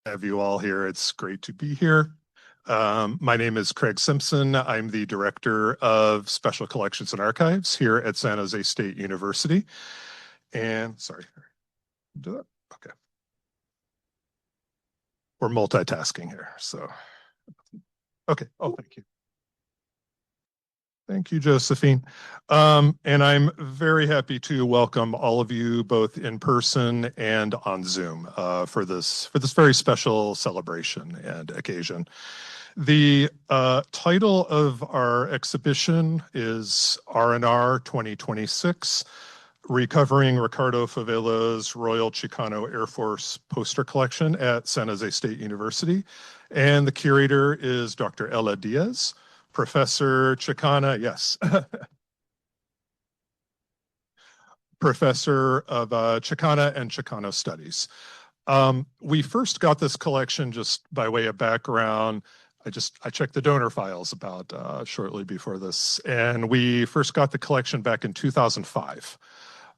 Have you all here. It's great to be here. My name is Craig Simpson. I'm the Director of Special Collections and Archives here at San Jose State University. And sorry, do that. Okay. We're multitasking here, so. Okay, oh, thank you. Thank you, Josephine. And I'm very happy to welcome all of you both in person and on Zoom for this very special celebration and occasion. The title of our exhibition is R&R 2026, Recovering Ricardo Favela's Royal Chicano Air Force Poster Collection at San Jose State University. And the curator is Dr. Ella Diaz. Professor Chicana, yes. Professor of Chicana and Chicano Studies. We first got this collection, just by way of background, I checked the donor files about shortly before this, and we first got the collection back in 2005.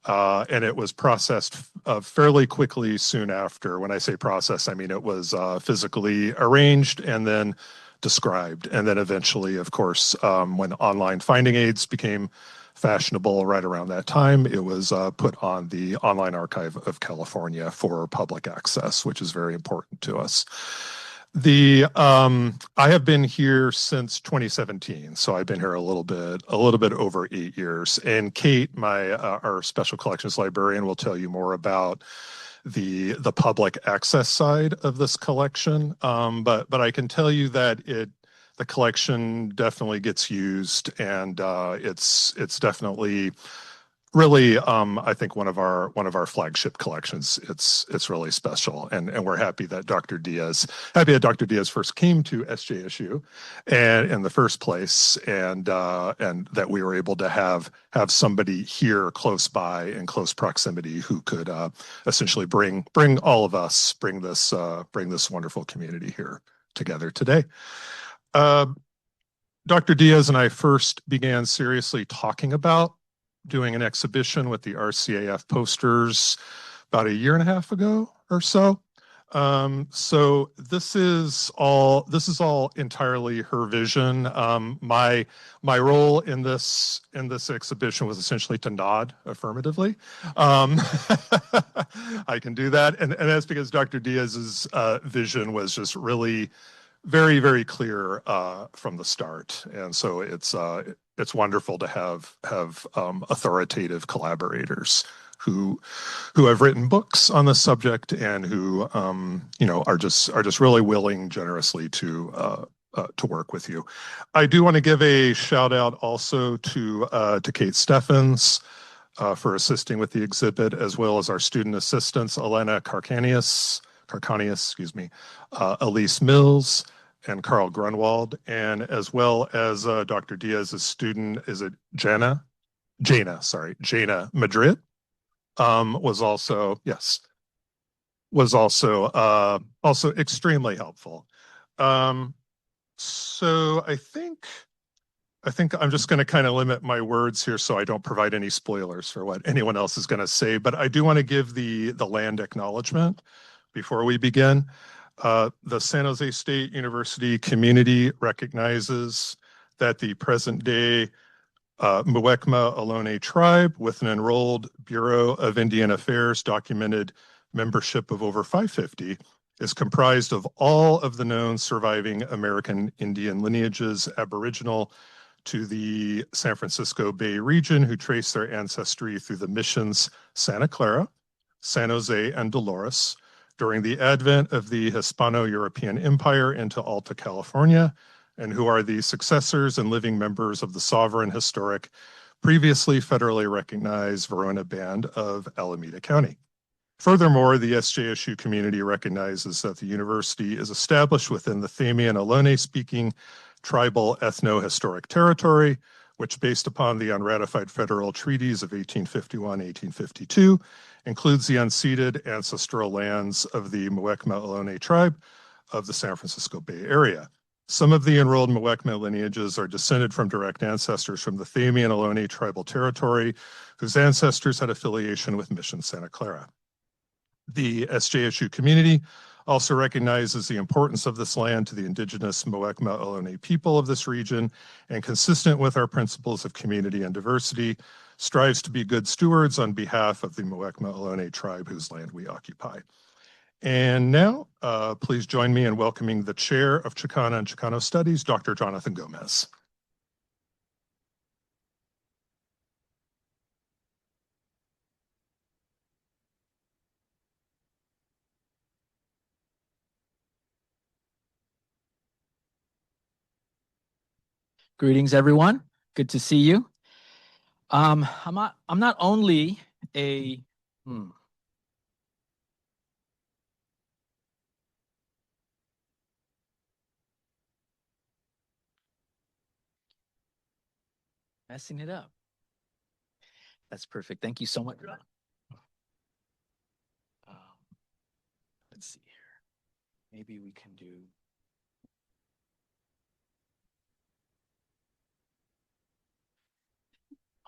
And it was processed fairly quickly soon after. When I say processed, I mean it was physically arranged and then described. And then eventually, of course, when online finding aids became fashionable right around that time, it was put on the Online Archive of California for public access, which is very important to us. I have been here since 2017, so I've been here a little bit over 8 years. And Kate, our special collections librarian, will tell you more about the public access side of this collection. But I can tell you that the collection definitely gets used, and it's definitely really, I think one of our flagship collections. It's really special, and we're happy that Dr. Diaz first came to SJSU, and in the first place, and that we were able to have somebody here close by in close proximity who could essentially bring all of us, bring this wonderful community here together today. Dr. Diaz and I first began seriously talking about doing an exhibition with the RCAF posters about a year and a half ago or so. So this is all entirely her vision. My role in this exhibition was essentially to nod affirmatively. I can do that, and that's because Dr. Diaz's vision was just really very, very clear from the start, and so it's wonderful to have authoritative collaborators who have written books on the subject and who are just really willing generously to work with you. I do want to give a shout out also to Kate Steffens for assisting with the exhibit, as well as our student assistants Elena Carcanius, Elise Mills, and Carl Grunwald, and as well as Dr. Diaz's student, is it Jana Madrid, was also extremely helpful. So I think I'm just going to kind of limit my words here so I don't provide any spoilers for what anyone else is going to say, but I do want to give the land acknowledgement before we begin. The San Jose State University community recognizes that the present-day Muwekma Ohlone tribe, with an enrolled Bureau of Indian Affairs documented membership of over 550, is comprised of all of the known surviving American Indian lineages aboriginal to the San Francisco Bay region, who trace their ancestry through the missions Santa Clara, San Jose, and Dolores during the advent of the Hispano-European Empire into Alta California, and who are the successors and living members of the sovereign, historic, previously federally recognized Verona Band of Alameda County. Furthermore, the SJSU community recognizes that the university is established within the Thamian Ohlone-speaking tribal ethno-historic territory, which, based upon the unratified federal treaties of 1851-1852, includes the unceded ancestral lands of the Muwekma Ohlone tribe of the San Francisco Bay Area. Some of the enrolled Muwekma lineages are descended from direct ancestors from the Thamian Ohlone tribal territory, whose ancestors had affiliation with Mission Santa Clara. The SJSU community also recognizes the importance of this land to the indigenous Muwekma Ohlone people of this region, and consistent with our principles of community and diversity, strives to be good stewards on behalf of the Muwekma Ohlone tribe whose land we occupy. And now, please join me in welcoming the Chair of Chicana and Chicano Studies, Dr. Jonathan Gomez. Greetings, everyone. Good to see you. I'm not only a messing it up. That's perfect. Thank you so much. Let's see here. Maybe we can do.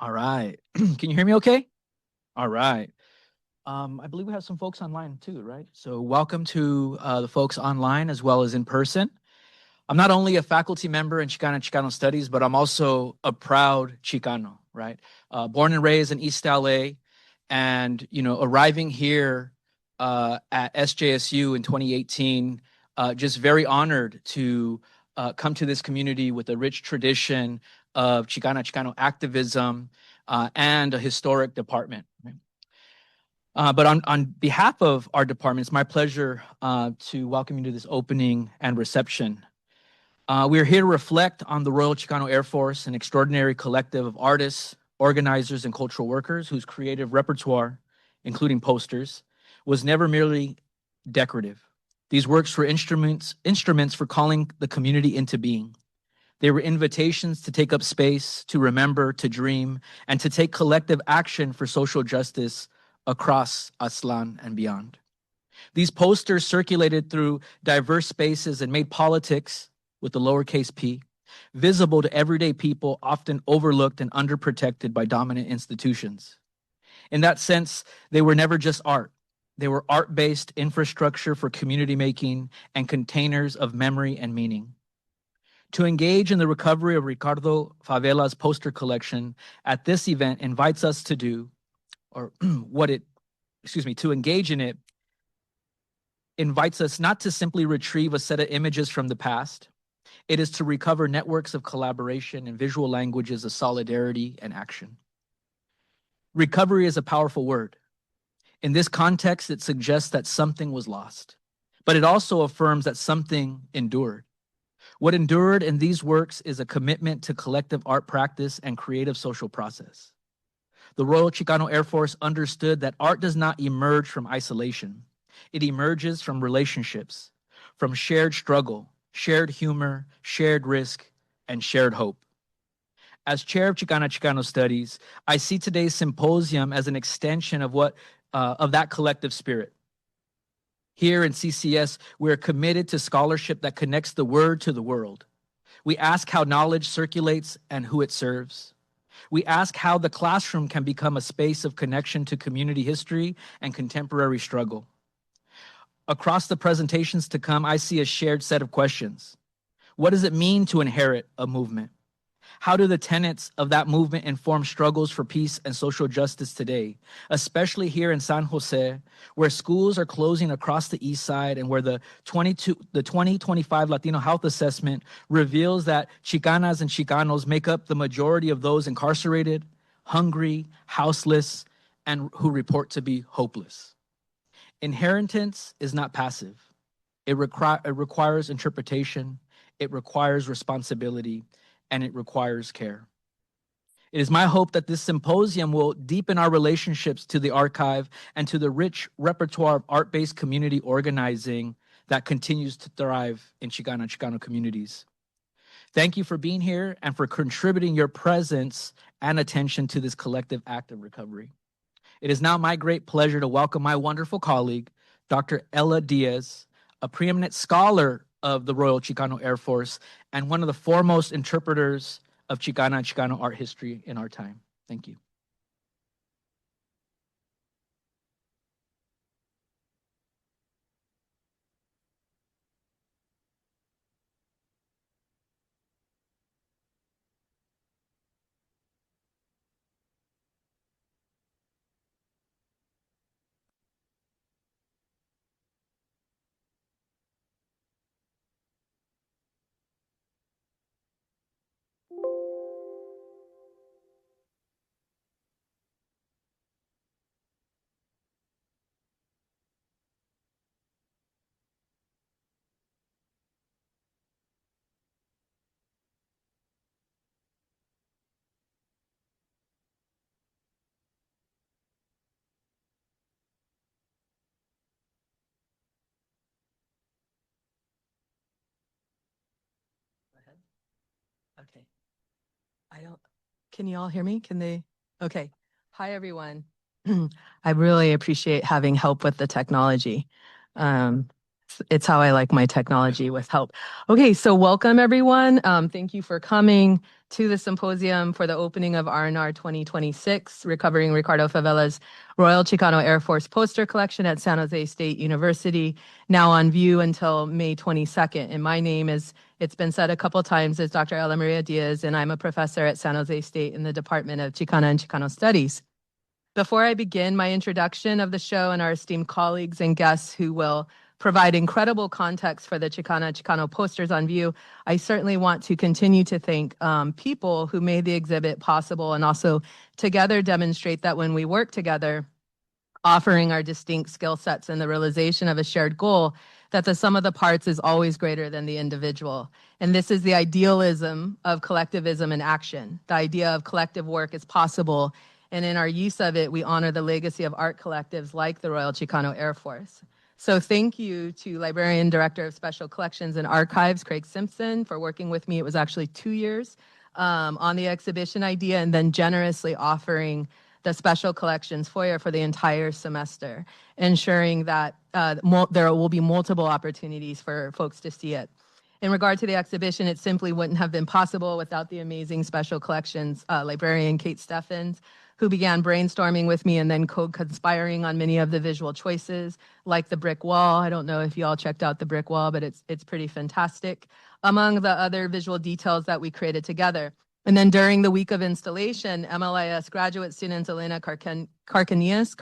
All right. Can you hear me okay? All right. I believe we have some folks online too, right? So welcome to the folks online as well as in person. I'm not only a faculty member in Chicana and Chicano Studies, but I'm also a proud Chicano, right? Born and raised in East LA, and arriving here at SJSU in 2018, just very honored to come to this community with a rich tradition of Chicano activism and a historic department. Right? But on behalf of our department, it's my pleasure to welcome you to this opening and reception. We are here to reflect on the Royal Chicano Air Force, an extraordinary collective of artists, organizers, and cultural workers whose creative repertoire, including posters, was never merely decorative. These works were instruments for calling the community into being. They were invitations to take up space, to remember, to dream, and to take collective action for social justice across Aztlán and beyond. These posters circulated through diverse spaces and made politics, with the lowercase p, visible to everyday people often overlooked and underprotected by dominant institutions. In that sense, they were never just art. They were art-based infrastructure for community making and containers of memory and meaning. To engage in the recovery of Ricardo Favela's poster collection at this event invites us to do, or to engage in it invites us not to simply retrieve a set of images from the past. It is to recover networks of collaboration and visual languages of solidarity and action. Recovery is a powerful word. In this context, it suggests that something was lost, but it also affirms that something endured. What endured in these works is a commitment to collective art practice and creative social process. The Royal Chicano Air Force understood that art does not emerge from isolation. It emerges from relationships, from shared struggle, shared humor, shared risk, and shared hope. As chair of Chicana Chicano Studies, I see today's symposium as an extension of that collective spirit. Here in CCS, we're committed to scholarship that connects the word to the world. We ask how knowledge circulates and who it serves. We ask how the classroom can become a space of connection to community history and contemporary struggle. Across the presentations to come, I see a shared set of questions. What does it mean to inherit a movement? How do the tenets of that movement inform struggles for peace and social justice today, especially here in San Jose, where schools are closing across the east side and where the 2025 Latino Health Assessment reveals that Chicanas and Chicanos make up the majority of those incarcerated, hungry, houseless, and who report to be hopeless. Inheritance is not passive. It requires interpretation, it requires responsibility, and it requires care. It is my hope that this symposium will deepen our relationships to the archive and to the rich repertoire of art-based community organizing that continues to thrive in Chicana and Chicano communities. Thank you for being here and for contributing your presence and attention to this collective act of recovery. It is now my great pleasure to welcome my wonderful colleague, Dr. Maria Diaz, a preeminent scholar of the Royal Chicano Air Force and one of the foremost interpreters of Chicana and Chicano art history in our time. Thank you. Okay. Can you all hear me? Okay. Hi, everyone. I really appreciate having help with the technology. It's how I like my technology, with help. Okay, so welcome everyone. Thank you for coming to the symposium for the opening of R&R 2026, Recovering Ricardo Favela's Royal Chicano Air Force poster collection at San Jose State University, now on view until May 22nd. And my name is, it's been said a couple times, is Dr. Maria Diaz, and I'm a professor at San Jose State in the Department of Chicana and Chicano Studies. Before I begin my introduction of the show and our esteemed colleagues and guests who will provide incredible context for the Chicano posters on view, I certainly want to continue to thank people who made the exhibit possible and also together demonstrate that when we work together, offering our distinct skill sets and the realization of a shared goal, that the sum of the parts is always greater than the individual. And this is the idealism of collectivism in action. The idea of collective work is possible, and in our use of it, we honor the legacy of art collectives like the Royal Chicano Air Force. So thank you to Librarian, Director of Special Collections and Archives, Craig Simpson, for working with me. It was actually 2 years on the exhibition idea, and then generously offering the Special Collections foyer for the entire semester, ensuring that there will be multiple opportunities for folks to see it. In regard to the exhibition, it simply wouldn't have been possible without the amazing Special Collections librarian, Kate Steffens, who began brainstorming with me and then co-conspiring on many of the visual choices, like the brick wall. I don't know if you all checked out the brick wall, but it's pretty fantastic, among the other visual details that we created together. And then during the week of installation, MLIS graduate students Elena Carcanius,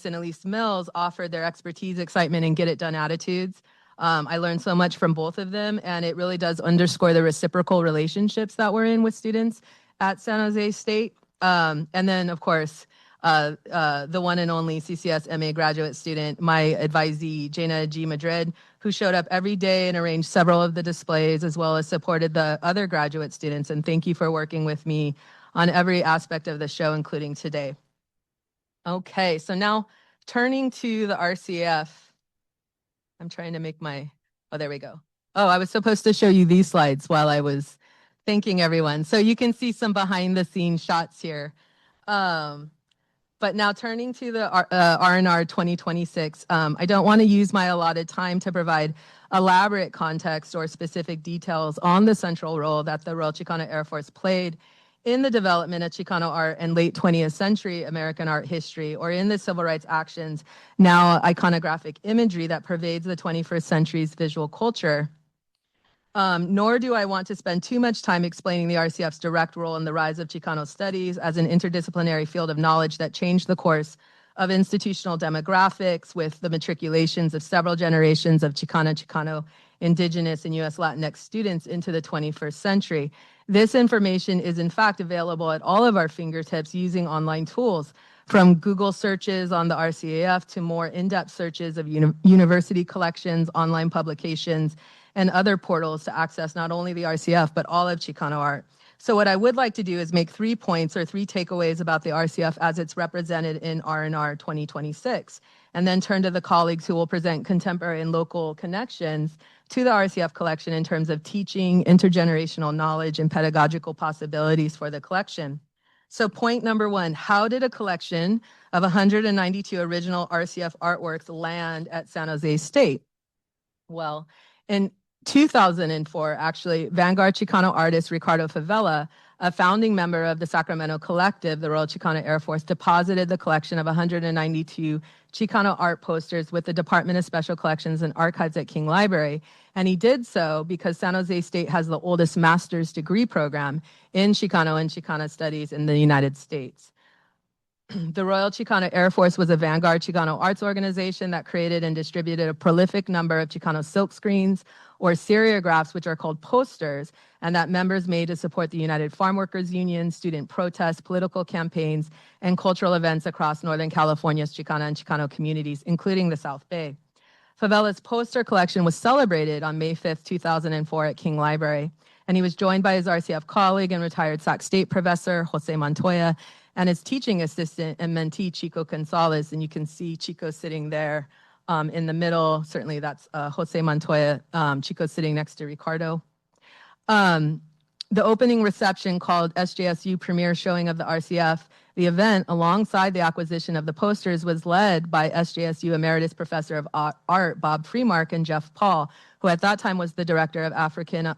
and Elise Mills offered their expertise, excitement, and get-it-done attitudes. I learned so much from both of them, and it really does underscore the reciprocal relationships that we're in with students at San Jose State. And then, of course, the one and only CCS MA graduate student, my advisee, Jana G. Madrid, who showed up every day and arranged several of the displays, as well as supported the other graduate students. And thank you for working with me on every aspect of the show, including today. Okay, so now turning to the RCAF. I'm trying to make oh, there we go. Oh, I was supposed to show you these slides while I was thanking everyone. So you can see some behind the scenes shots here. But now turning to the R&R 2026, I don't want to use my allotted time to provide elaborate context or specific details on the central role that the Royal Chicano Air Force played in the development of Chicano art and late 20th century American art history, or in the civil rights actions, now iconographic imagery that pervades the 21st century's visual culture. Nor do I want to spend too much time explaining the RCF's direct role in the rise of Chicano studies as an interdisciplinary field of knowledge that changed the course of institutional demographics with the matriculations of several generations of Chicano, Indigenous, and U.S. Latinx students into the 21st century. This information is in fact available at all of our fingertips using online tools, from Google searches on the RCAF to more in-depth searches of university collections, online publications, and other portals to access not only the RCF, but all of Chicano art. So what I would like to do is make 3 points or 3 takeaways about the RCF as it's represented in R&R 2026, and then turn to the colleagues who will present contemporary and local connections to the RCF collection in terms of teaching, intergenerational knowledge, and pedagogical possibilities for the collection. So point number 1, how did a collection of 192 original RCF artworks land at San Jose State? Well, in 2004, actually, vanguard Chicano artist Ricardo Favela, a founding member of the Sacramento Collective, the Royal Chicano Air Force, deposited the collection of 192 Chicano art posters with the Department of Special Collections and Archives at King Library. And he did so because San Jose State has the oldest master's degree program in Chicano and Chicana studies in the United States. The Royal Chicano Air Force was a vanguard Chicano arts organization that created and distributed a prolific number of Chicano silkscreens, or serigraphs, which are called posters, and that members made to support the United Farm Workers Union, student protests, political campaigns, and cultural events across Northern California's Chicana and Chicano communities, including the South Bay. Favela's poster collection was celebrated on May 5th, 2004 at King Library, and he was joined by his RCF colleague and retired Sac State professor, Jose Montoya, and his teaching assistant and mentee, Chico Gonzalez, and you can see Chico sitting there In the middle, certainly that's Jose Montoya, Chico sitting next to Ricardo. The opening reception called SJSU Premiere Showing of the RCF. The event, alongside the acquisition of the posters, was led by SJSU Emeritus Professor of Art, Bob Freemark, and Jeff Paul, who at that time was the director of Africana,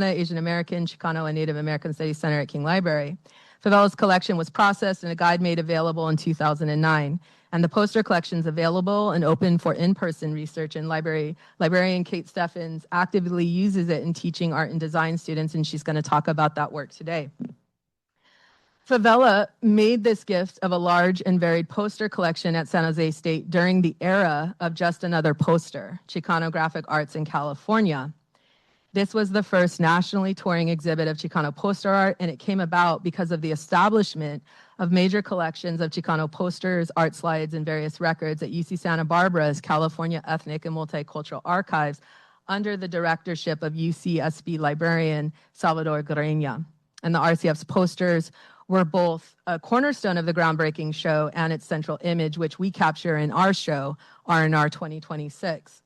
Asian American, Chicano, and Native American Studies Center at King Library. Favela's collection was processed and a guide made available in 2009. And the poster collection's available and open for in-person research, and librarian Kate Steffens actively uses it in teaching art and design students, and she's going to talk about that work today. Favela made this gift of a large and varied poster collection at San Jose State during the era of Just Another Poster, Chicano graphic arts in California. This was the first nationally touring exhibit of Chicano poster art, and it came about because of the establishment of major collections of Chicano posters, art slides, and various records at UC Santa Barbara's California Ethnic and Multicultural Archives under the directorship of UCSB librarian Salvador Guerreña. And the RCF's posters were both a cornerstone of the groundbreaking show and its central image, which we capture in our show, R&R 2026.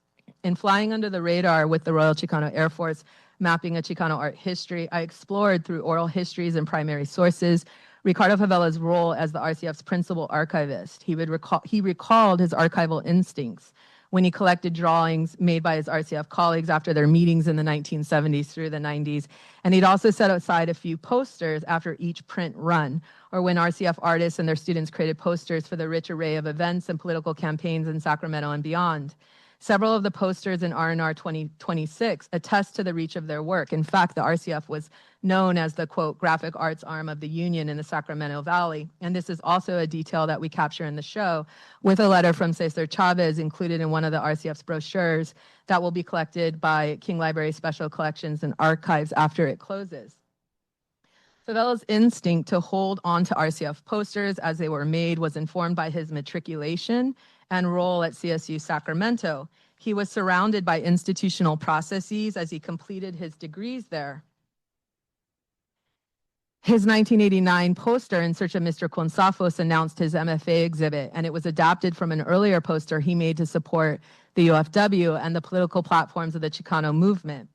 In Flying Under the Radar with the Royal Chicano Air Force, mapping a Chicano art history, I explored through oral histories and primary sources Ricardo Favela's role as the RCF's principal archivist. He recalled his archival instincts when he collected drawings made by his RCF colleagues after their meetings in the 1970s through the 90s. And he'd also set aside a few posters after each print run, or when RCF artists and their students created posters for the rich array of events and political campaigns in Sacramento and beyond. Several of the posters in R&R 2026 attest to the reach of their work. In fact, the RCF was known as the, quote, graphic arts arm of the Union in the Sacramento Valley. And this is also a detail that we capture in the show with a letter from Cesar Chavez included in one of the RCF's brochures that will be collected by King Library Special Collections and Archives after it closes. Favela's instinct to hold on to RCF posters as they were made was informed by his matriculation and role at CSU Sacramento. He was surrounded by institutional processes as he completed his degrees there. His 1989 poster, In Search of Mr. Consafos, announced his MFA exhibit, and it was adapted from an earlier poster he made to support the UFW and the political platforms of the Chicano movement.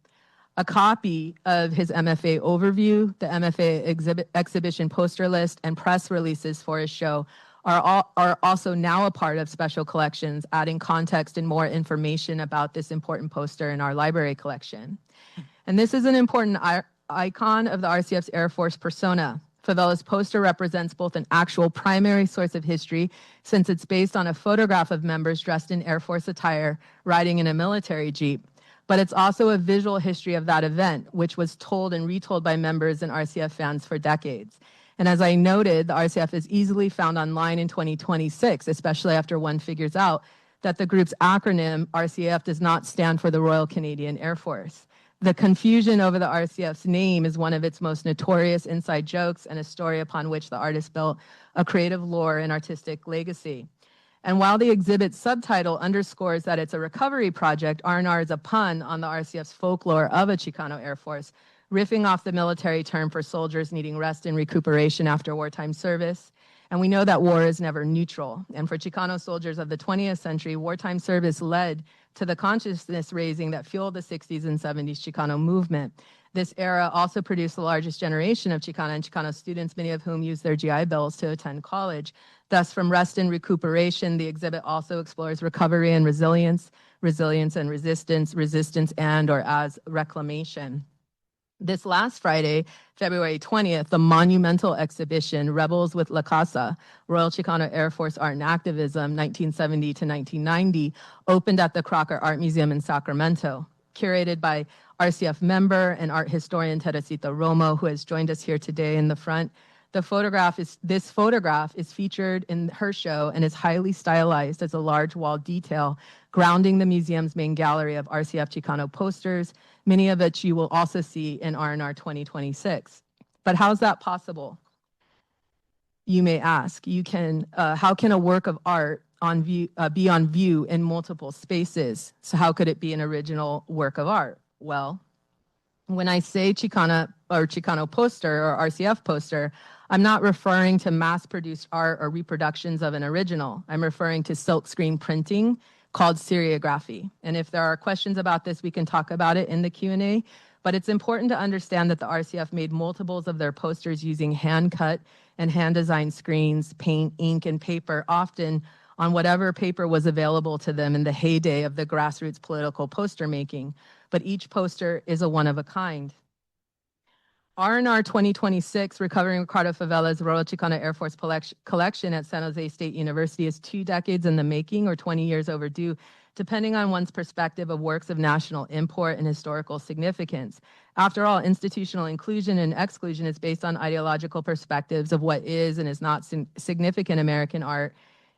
A copy of his MFA overview, the MFA exhibition poster list, and press releases for his show are also now a part of special collections, adding context and more information about this important poster in our library collection. And this is an important icon of the RCF's Air Force persona. Favela's poster represents both an actual primary source of history, since it's based on a photograph of members dressed in Air Force attire riding in a military jeep, but it's also a visual history of that event, which was told and retold by members and RCF fans for decades. And as I noted, the RCF is easily found online in 2026, especially after one figures out that the group's acronym, RCAF, does not stand for the Royal Canadian Air Force. The confusion over the RCF's name is one of its most notorious inside jokes and a story upon which the artist built a creative lore and artistic legacy. And while the exhibit's subtitle underscores that it's a recovery project, R&R is a pun on the RCF's folklore of a Chicano Air Force, riffing off the military term for soldiers needing rest and recuperation after wartime service. And we know that war is never neutral. And for Chicano soldiers of the 20th century, wartime service led to the consciousness raising that fueled the 60s and 70s Chicano movement. This era also produced the largest generation of Chicana and Chicano students, many of whom used their GI Bills to attend college. Thus, from rest and recuperation, the exhibit also explores recovery and resilience, resilience and resistance, resistance and or as reclamation. This last Friday, February 20th, the monumental exhibition, Rebels with La Causa, Royal Chicano Air Force Art and Activism, 1970 to 1990, opened at the Crocker Art Museum in Sacramento, curated by RCF member and art historian Terezita Romo, who has joined us here today in the front. This photograph is featured in her show and is highly stylized as a large wall detail, grounding the museum's main gallery of RCF Chicano posters, many of which you will also see in R&R 2026. But how is that possible? You may ask. How can a work of art be on view in multiple spaces? So how could it be an original work of art? Well, when I say Chicana or Chicano poster or RCF poster, I'm not referring to mass-produced art or reproductions of an original. I'm referring to silkscreen printing, called serigraphy. And if there are questions about this, we can talk about it in the Q&A. But it's important to understand that the RCF made multiples of their posters using hand-cut and hand-designed screens, paint, ink, and paper, often on whatever paper was available to them in the heyday of the grassroots political poster making. But each poster is a one-of-a-kind. R&R 2026, Recovering Ricardo Favela's Royal Chicano Air Force collection at San Jose State University, is 2 decades in the making or 20 years overdue, depending on one's perspective of works of national import and historical significance. After all, institutional inclusion and exclusion is based on ideological perspectives of what is and is not significant American art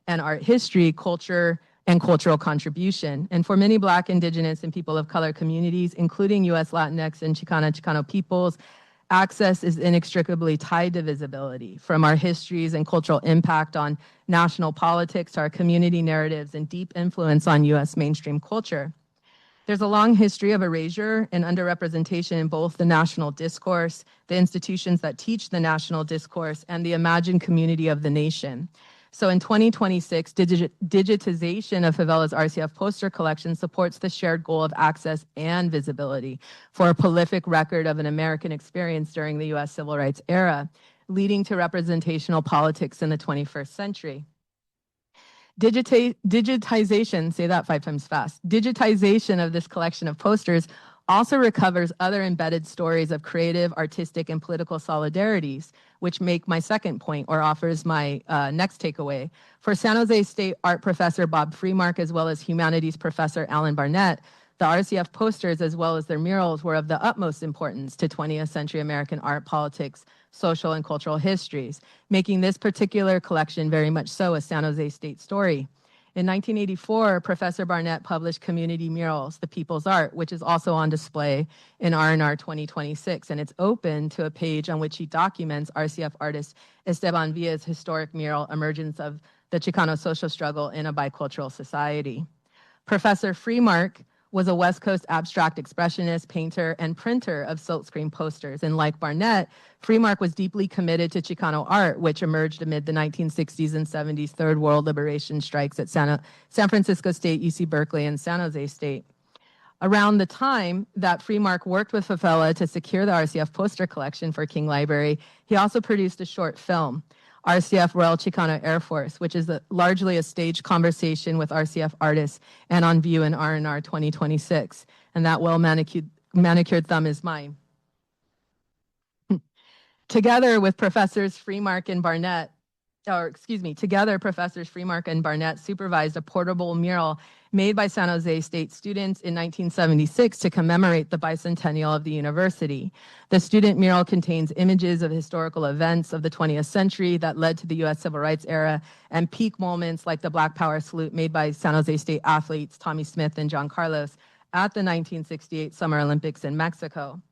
and art history, culture, and cultural contribution. And for many Black, Indigenous, and people of color communities, including U.S. Latinx and Chicano peoples, access is inextricably tied to visibility, from our histories and cultural impact on national politics to our community narratives and deep influence on U.S. mainstream culture. There's a long history of erasure and underrepresentation in both the national discourse, the institutions that teach the national discourse, and the imagined community of the nation. So in 2026, digitization of Favela's RCF poster collection supports the shared goal of access and visibility for a prolific record of an American experience during the U.S. Civil Rights era, leading to representational politics in the 21st century. Digitization, say that 5 times fast, digitization of this collection of posters also recovers other embedded stories of creative, artistic, and political solidarities, which make my second point or offers my next takeaway. For San Jose State art professor Bob Freemark, as well as humanities professor Alan Barnett, the RCF posters, as well as their murals, were of the utmost importance to 20th century American art, politics, social, and cultural histories, making this particular collection very much so a San Jose State story. In 1984, Professor Barnett published Community Murals, The People's Art, which is also on display in R&R 2026, and it's open to a page on which he documents RCF artist Esteban Villa's historic mural, Emergence of the Chicano Social Struggle in a Bicultural Society. Professor Freemark was a West Coast abstract expressionist, painter, and printer of silkscreen posters. And like Barnett, Freemark was deeply committed to Chicano art, which emerged amid the 1960s and 70s Third World Liberation strikes at San Francisco State, UC Berkeley, and San Jose State. Around the time that Freemark worked with Favela to secure the RCF poster collection for King Library, he also produced a short film, RCF Royal Chicano Air Force, which is largely a staged conversation with RCF artists and on view in R&R 2026. And that well-manicured thumb is mine. Together with Professors Freemark and Barnett, Professors Freemark and Barnett supervised a portable mural made by San Jose State students in 1976 to commemorate the bicentennial of the university. The student mural contains images of historical events of the 20th century that led to the U.S. Civil Rights era and peak moments like the Black Power salute made by San Jose State athletes Tommy Smith and John Carlos at the 1968 Summer Olympics in Mexico.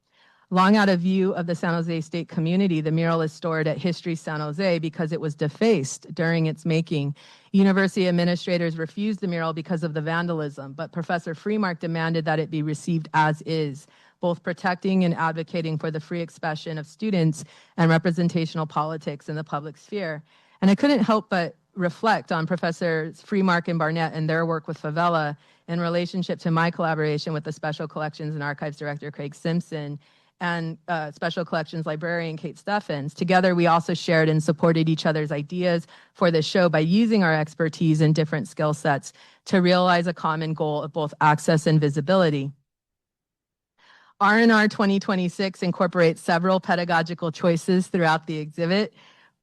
Long out of view of the San Jose State community, the mural is stored at History San Jose because it was defaced during its making. University administrators refused the mural because of the vandalism, but Professor Freemark demanded that it be received as is, both protecting and advocating for the free expression of students and representational politics in the public sphere. And I couldn't help but reflect on Professors Freemark and Barnett and their work with Favela in relationship to my collaboration with the Special Collections and Archives Director Craig Simpson and Special Collections Librarian Kate Steffens. Together, we also shared and supported each other's ideas for the show by using our expertise in different skill sets to realize a common goal of both access and visibility. R&R 2026 incorporates several pedagogical choices throughout the exhibit,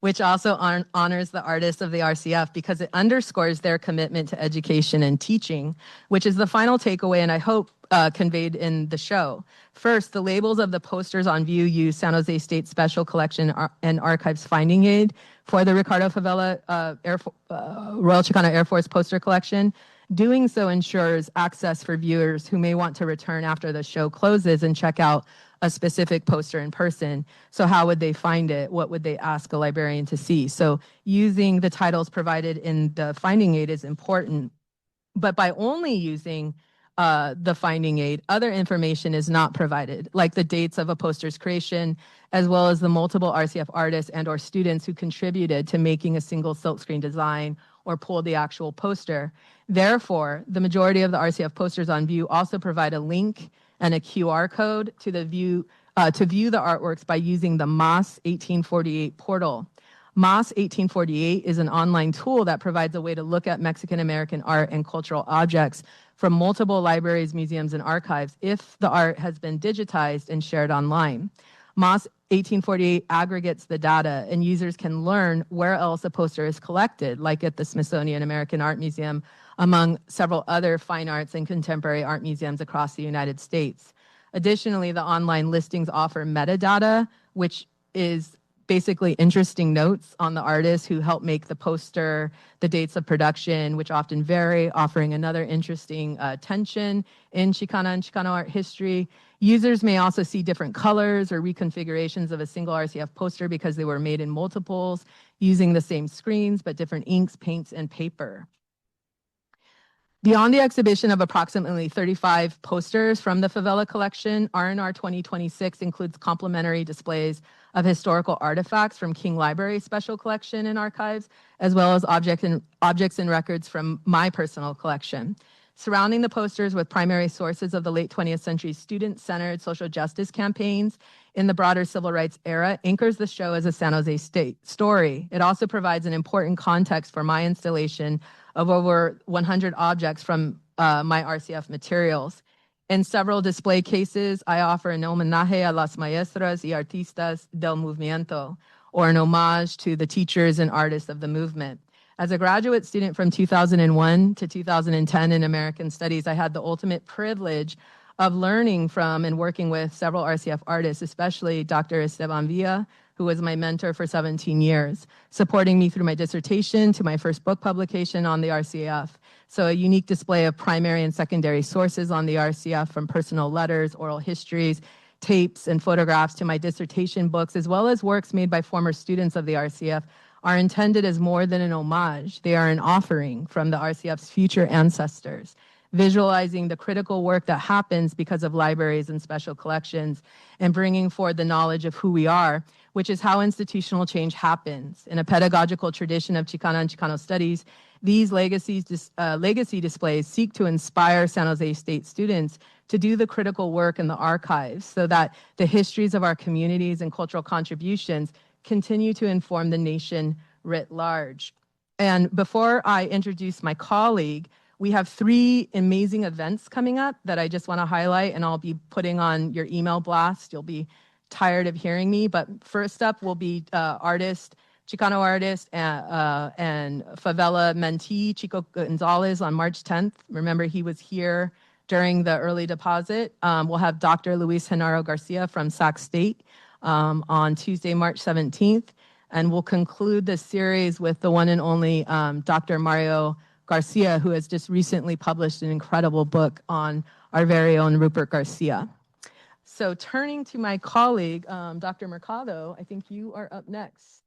which also honors the artists of the RCF because it underscores their commitment to education and teaching, which is the final takeaway and I hope conveyed in the show. First, the labels of the posters on view use San Jose State Special Collection and Archives Finding Aid for the Ricardo Favela Royal Chicano Air Force poster collection. Doing so ensures access for viewers who may want to return after the show closes and check out a specific poster in person. So how would they find it? What would they ask a librarian to see? So using the titles provided in the finding aid is important, but by only using the finding aid, other information is not provided, like the dates of a poster's creation, as well as the multiple RCF artists and or students who contributed to making a single silkscreen design or pulled the actual poster. Therefore, the majority of the RCF posters on view also provide a link and a QR code to view the artworks by using the MAS 1848 portal. MAS 1848 is an online tool that provides a way to look at Mexican American art and cultural objects from multiple libraries, museums, and archives if the art has been digitized and shared online. MAS 1848 aggregates the data, and users can learn where else a poster is collected, like at the Smithsonian American Art Museum, among several other fine arts and contemporary art museums across the United States. Additionally, the online listings offer metadata, which is basically interesting notes on the artists who help make the poster, the dates of production, which often vary, offering another interesting tension in Chicana and Chicano art history. Users may also see different colors or reconfigurations of a single RCF poster because they were made in multiples, using the same screens, but different inks, paints, and paper. Beyond the exhibition of approximately 35 posters from the Favela collection, R&R 2026 includes complimentary displays of historical artifacts from King Library Special Collection and Archives, as well as objects and records from my personal collection. Surrounding the posters with primary sources of the late 20th century student-centered social justice campaigns in the broader civil rights era anchors the show as a San Jose State story. It also provides an important context for my installation of over 100 objects from my RCF materials. In several display cases, I offer an homenaje a las maestras y artistas del movimiento, or an homage to the teachers and artists of the movement. As a graduate student from 2001 to 2010 in American Studies, I had the ultimate privilege of learning from and working with several RCF artists, especially Dr. Esteban Villa, who was my mentor for 17 years, supporting me through my dissertation to my first book publication on the RCAF. So a unique display of primary and secondary sources on the RCF, from personal letters, oral histories, tapes, and photographs to my dissertation books, as well as works made by former students of the RCF, are intended as more than an homage. They are an offering from the RCF's future ancestors, visualizing the critical work that happens because of libraries and special collections, and bringing forward the knowledge of who we are, which is how institutional change happens. In a pedagogical tradition of Chicana and Chicano studies, these legacy displays seek to inspire San Jose State students to do the critical work in the archives so that the histories of our communities and cultural contributions continue to inform the nation writ large. And before I introduce my colleague, we have 3 amazing events coming up that I just want to highlight, and I'll be putting on your email blast. You'll be tired of hearing me, but first up will be Chicano artist and favela mentee, Chico Gonzalez, on March 10th. Remember, he was here during the early deposit. We'll have Dr. Luis Genaro Garcia from Sac State on Tuesday, March 17th. And we'll conclude the series with the one and only Dr. Mario Garcia, who has just recently published an incredible book on our very own Rupert Garcia. So turning to my colleague, Dr. Mercado, I think you are up next.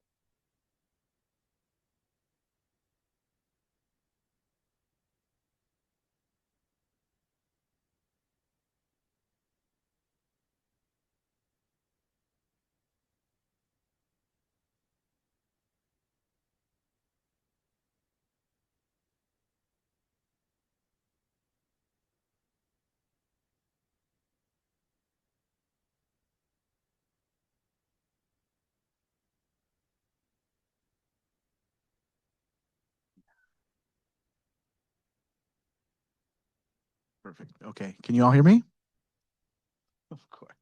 Perfect. Okay. Can you all hear me? Of course.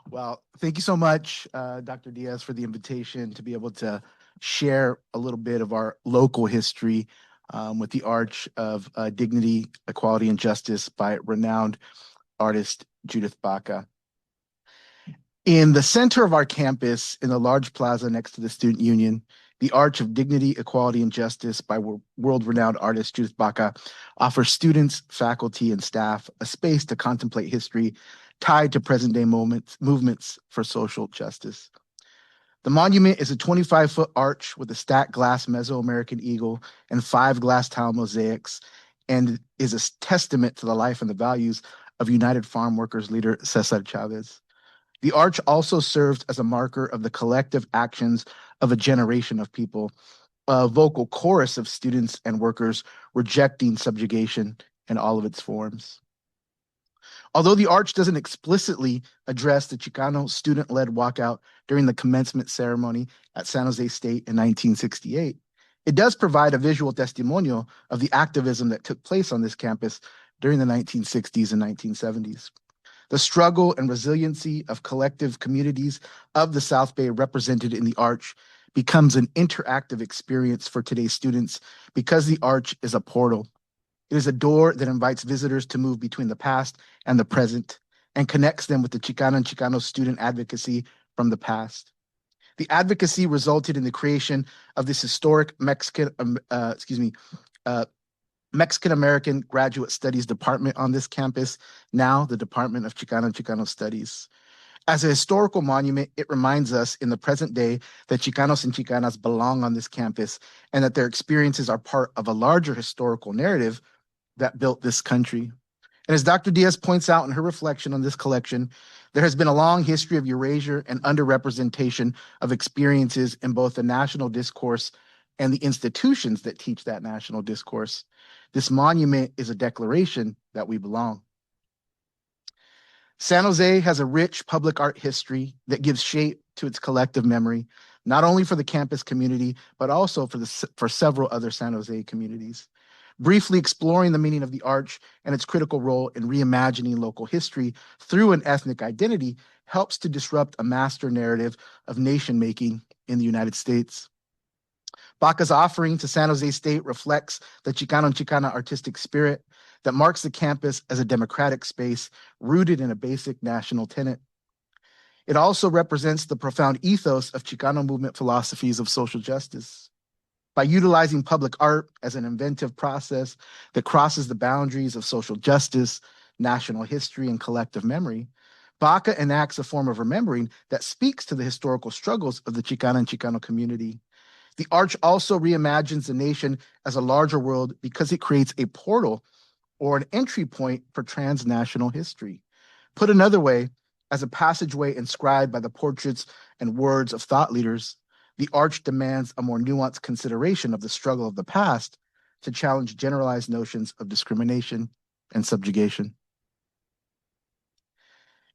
Well, thank you so much, Dr. Diaz, for the invitation to be able to share a little bit of our local history with the Arch of Dignity, Equality, and Justice by renowned artist Judith Baca. In the center of our campus, in the large plaza next to the Student Union, the Arch of Dignity, Equality, and Justice by world-renowned artist Judith Baca offers students, faculty, and staff a space to contemplate history tied to present-day movements for social justice. The monument is a 25-foot arch with a stacked glass Mesoamerican eagle and 5 glass tile mosaics, and is a testament to the life and the values of United Farm Workers leader Cesar Chavez. The arch also serves as a marker of the collective actions of a generation of people vocal chorus of students and workers rejecting subjugation in all of its forms. Although the arch doesn't explicitly address the Chicano student-led walkout during the commencement ceremony at San Jose State in 1968, it does provide a visual testimonial of the activism that took place on this campus during the 1960s and 1970s. The struggle and resiliency of collective communities of the South Bay represented in the arch becomes an interactive experience for today's students because the arch is a portal. It is a door that invites visitors to move between the past and the present and connects them with the Chicano and Chicano student advocacy from the past. The advocacy resulted in the creation of this historic Mexican-American Graduate Studies Department on this campus, now the Department of Chicano and Chicano Studies. As a historical monument, it reminds us in the present day that Chicanos and Chicanas belong on this campus and that their experiences are part of a larger historical narrative that built this country. And as Dr. Diaz points out in her reflection on this collection, there has been a long history of erasure and underrepresentation of experiences in both the national discourse and the institutions that teach that national discourse. This monument is a declaration that we belong. San Jose has a rich public art history that gives shape to its collective memory, not only for the campus community, but also for several other San Jose communities. Briefly exploring the meaning of the arch and its critical role in reimagining local history through an ethnic identity helps to disrupt a master narrative of nation-making in the United States. Baca's offering to San Jose State reflects the Chicano and Chicana artistic spirit that marks the campus as a democratic space rooted in a basic national tenet. It also represents the profound ethos of Chicano movement philosophies of social justice. By utilizing public art as an inventive process that crosses the boundaries of social justice, national history, and collective memory, Baca enacts a form of remembering that speaks to the historical struggles of the Chicana and Chicano community. The arch also reimagines the nation as a larger world because it creates a portal or an entry point for transnational history. Put another way, as a passageway inscribed by the portraits and words of thought leaders, the arch demands a more nuanced consideration of the struggle of the past to challenge generalized notions of discrimination and subjugation.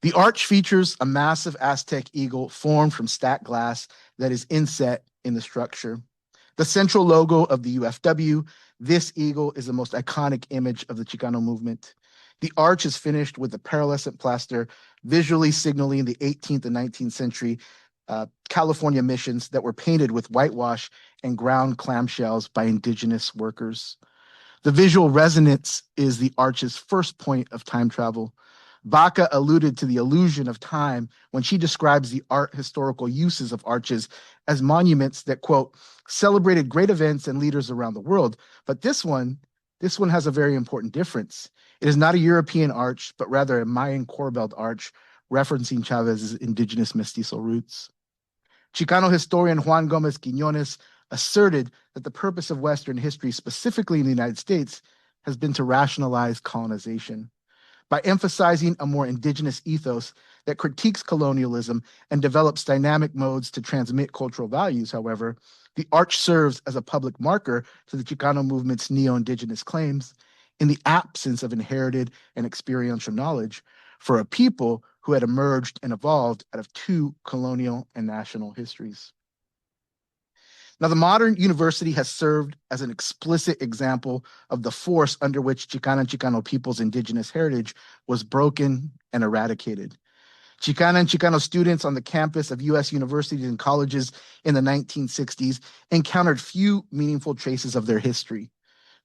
The arch features a massive Aztec eagle formed from stacked glass that is inset in the structure. The central logo of the UFW, this eagle is the most iconic image of the Chicano movement. The arch is finished with a pearlescent plaster, visually signaling the 18th and 19th century California missions that were painted with whitewash and ground clamshells by indigenous workers. The visual resonance is the arch's first point of time travel. Baca alluded to the illusion of time when she describes the art historical uses of arches as monuments that, quote, celebrated great events and leaders around the world. But this one has a very important difference. It is not a European arch, but rather a Mayan core belt arch, referencing Chavez's indigenous mestizo roots. Chicano historian Juan Gómez Quiñones asserted that the purpose of Western history, specifically in the United States, has been to rationalize colonization. By emphasizing a more indigenous ethos that critiques colonialism and develops dynamic modes to transmit cultural values, however, the arch serves as a public marker to the Chicano movement's neo-indigenous claims in the absence of inherited and experiential knowledge for a people who had emerged and evolved out of two colonial and national histories. Now, the modern university has served as an explicit example of the force under which Chicana and Chicano people's indigenous heritage was broken and eradicated. Chicana and Chicano students on the campus of U.S. universities and colleges in the 1960s encountered few meaningful traces of their history.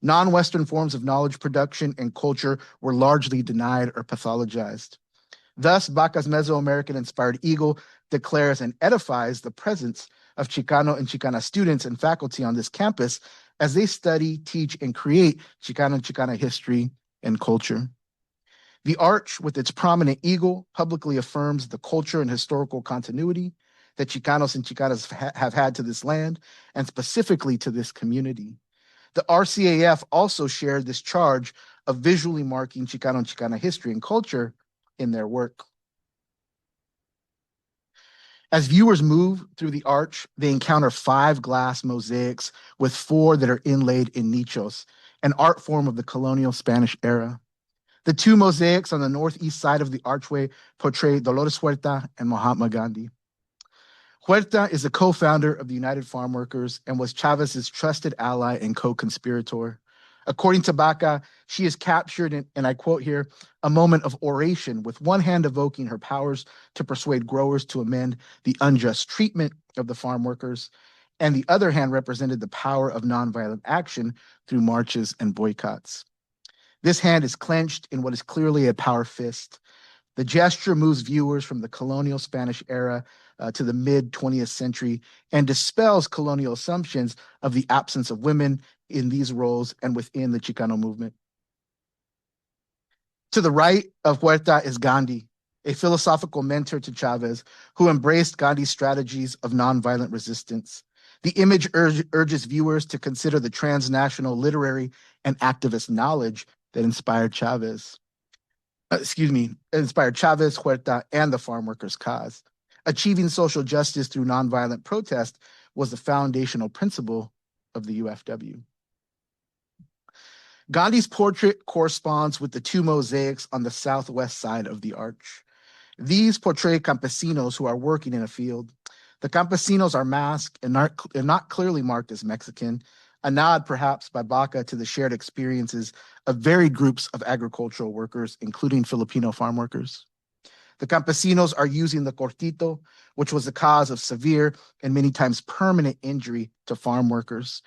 Non-Western forms of knowledge production and culture were largely denied or pathologized. Thus, Baca's Mesoamerican-inspired eagle declares and edifies the presence of Chicano and Chicana students and faculty on this campus as they study, teach, and create Chicano and Chicana history and culture. The arch, with its prominent eagle, publicly affirms the culture and historical continuity that Chicanos and Chicanas have had to this land, and specifically to this community. The RCAF also shared this charge of visually marking Chicano and Chicana history and culture in their work. As viewers move through the arch, they encounter 5 glass mosaics with 4 that are inlaid in nichos, an art form of the colonial Spanish era. The 2 mosaics on the northeast side of the archway portray Dolores Huerta and Mahatma Gandhi. Huerta is a co-founder of the United Farm Workers and was Chavez's trusted ally and co-conspirator. According to Baca, she is captured in, and I quote here, a moment of oration with one hand evoking her powers to persuade growers to amend the unjust treatment of the farm workers, and the other hand represented the power of nonviolent action through marches and boycotts. This hand is clenched in what is clearly a power fist. The gesture moves viewers from the colonial Spanish era to the mid-20th century and dispels colonial assumptions of the absence of women in these roles and within the Chicano movement. To the right of Huerta is Gandhi, a philosophical mentor to Chavez who embraced Gandhi's strategies of nonviolent resistance. The image urges viewers to consider the transnational literary and activist knowledge that inspired Chavez, Huerta, and the farm workers' cause. Achieving social justice through nonviolent protest was the foundational principle of the UFW. Gandhi's portrait corresponds with the 2 mosaics on the southwest side of the arch. These portray campesinos who are working in a field. The campesinos are masked and not clearly marked as Mexican, a nod perhaps by Baca to the shared experiences of varied groups of agricultural workers, including Filipino farm workers. The campesinos are using the cortito, which was the cause of severe and many times permanent injury to farm workers.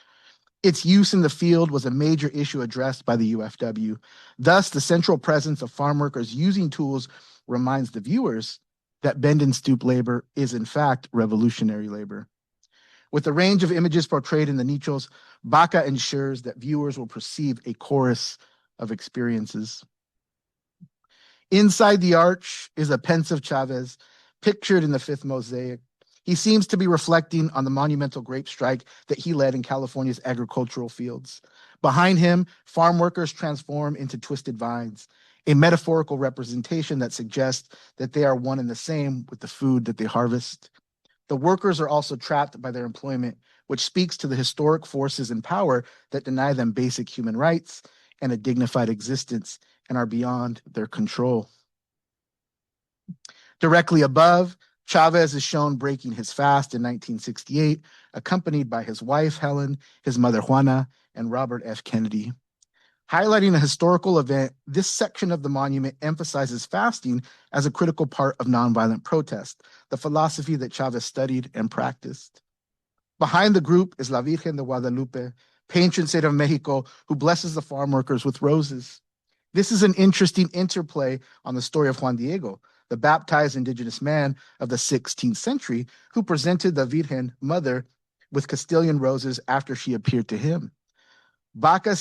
Its use in the field was a major issue addressed by the UFW. Thus, the central presence of farm workers using tools reminds the viewers that bend and stoop labor is in fact revolutionary labor. With the range of images portrayed in the nichos, Baca ensures that viewers will perceive a chorus of experiences. Inside the arch is a pensive Chavez, pictured in the 5th mosaic. He seems to be reflecting on the monumental grape strike that he led in California's agricultural fields. Behind him, farm workers transform into twisted vines, a metaphorical representation that suggests that they are one and the same with the food that they harvest. The workers are also trapped by their employment, which speaks to the historic forces in power that deny them basic human rights and a dignified existence and are beyond their control. Directly above, Chavez is shown breaking his fast in 1968, accompanied by his wife, Helen, his mother, Juana, and Robert F. Kennedy. Highlighting a historical event, this section of the monument emphasizes fasting as a critical part of nonviolent protest, the philosophy that Chavez studied and practiced. Behind the group is La Virgen de Guadalupe, patron saint of Mexico, who blesses the farm workers with roses. This is an interesting interplay on the story of Juan Diego, the baptized indigenous man of the 16th century who presented the Virgen Mother with Castilian roses after she appeared to him. Baca's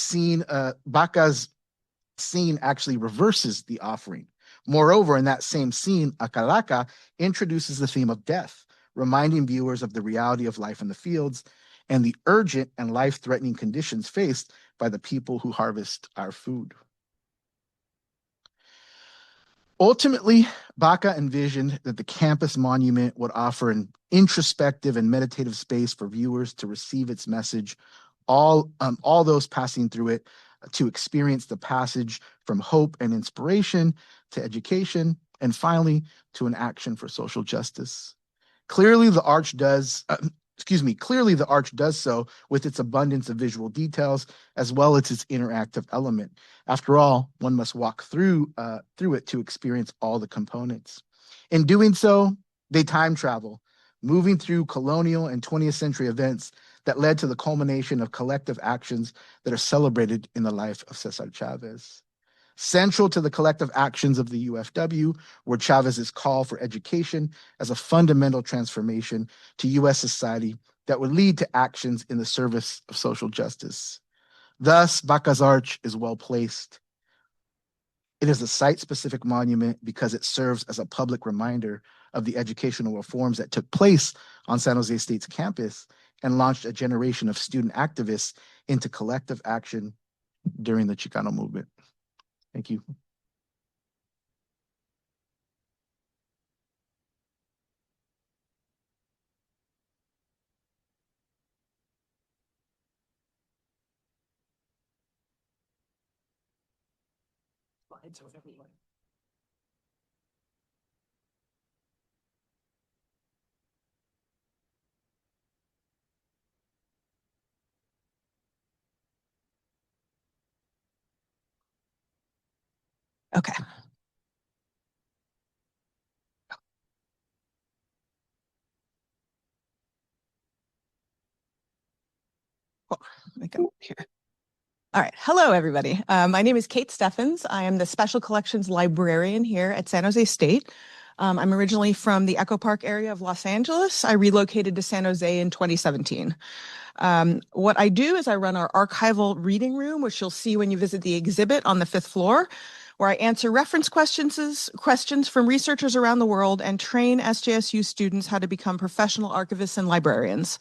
scene actually reverses the offering. Moreover, in that same scene, Acalaca introduces the theme of death, reminding viewers of the reality of life in the fields and the urgent and life-threatening conditions faced by the people who harvest our food. Ultimately, Baca envisioned that the campus monument would offer an introspective and meditative space for viewers to receive its message, all those passing through it to experience the passage from hope and inspiration to education, and finally to an action for social justice. Clearly, the arch does so with its abundance of visual details as well as its interactive element. After all, one must walk through it to experience all the components. In doing so, they time travel, moving through colonial and 20th century events that led to the culmination of collective actions that are celebrated in the life of Cesar Chavez. Central to the collective actions of the UFW were Chavez's call for education as a fundamental transformation to U.S. society that would lead to actions in the service of social justice. Thus, Baca's Arch is well placed. It is a site-specific monument because it serves as a public reminder of the educational reforms that took place on San Jose State's campus and launched a generation of student activists into collective action during the Chicano movement. Thank you. slides or whatever you want. Okay. Let me go here. All right. Hello, everybody. My name is Kate Steffens. I am the Special Collections Librarian here at San Jose State. I'm originally from the Echo Park area of Los Angeles. I relocated to San Jose in 2017. What I do is I run our archival reading room, which you'll see when you visit the exhibit on the 5th floor, where I answer reference questions from researchers around the world and train SJSU students how to become professional archivists and librarians.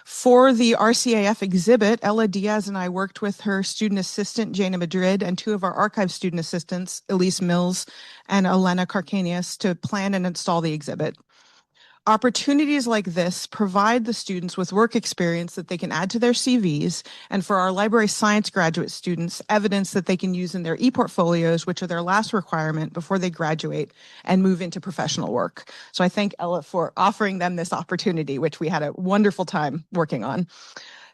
For the RCAF exhibit, Ella Diaz and I worked with her student assistant, Jana Madrid, and 2 of our archive student assistants, Elise Mills and Elena Carcanius, to plan and install the exhibit. Opportunities like this provide the students with work experience that they can add to their CVs, and for our library science graduate students, evidence that they can use in their e-portfolios, which are their last requirement before they graduate and move into professional work. So I thank Ella for offering them this opportunity, which we had a wonderful time working on.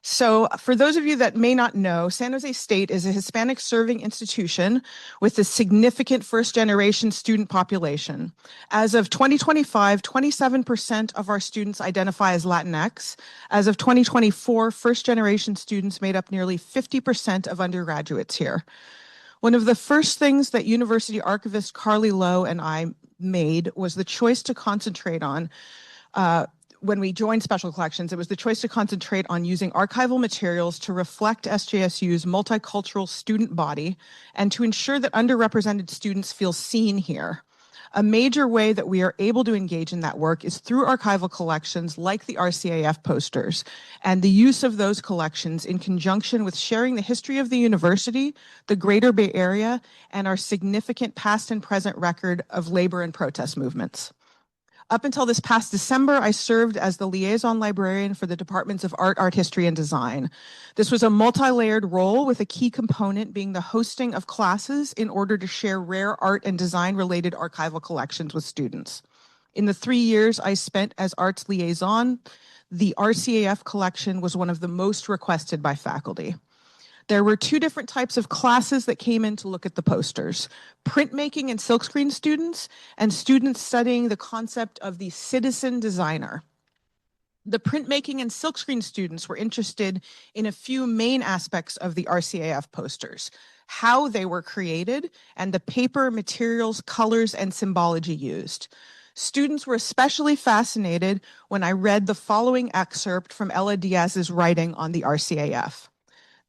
So for those of you that may not know, San Jose State is a Hispanic serving institution with a significant first-generation student population. As of 2025, 27% of our students identify as Latinx. As of 2024, first-generation students made up nearly 50% of undergraduates here. One of the first things that University archivist Carly Lowe and I made was the choice to concentrate on when we joined Special Collections, it was the choice to concentrate on using archival materials to reflect SJSU's multicultural student body and to ensure that underrepresented students feel seen here. A major way that we are able to engage in that work is through archival collections like the RCAF posters, and the use of those collections in conjunction with sharing the history of the university, the Greater Bay Area, and our significant past and present record of labor and protest movements. Up until this past December, I served as the liaison librarian for the departments of art, art history, and design. This was a multi-layered role with a key component being the hosting of classes in order to share rare art and design-related archival collections with students. In the 3 years I spent as arts liaison, the RCAF collection was one of the most requested by faculty. There were 2 different types of classes that came in to look at the posters: printmaking and silkscreen students, and students studying the concept of the citizen designer. The printmaking and silkscreen students were interested in a few main aspects of the RCAF posters: how they were created and the paper, materials, colors, and symbology used. Students were especially fascinated when I read the following excerpt from Ella Diaz's writing on the RCAF.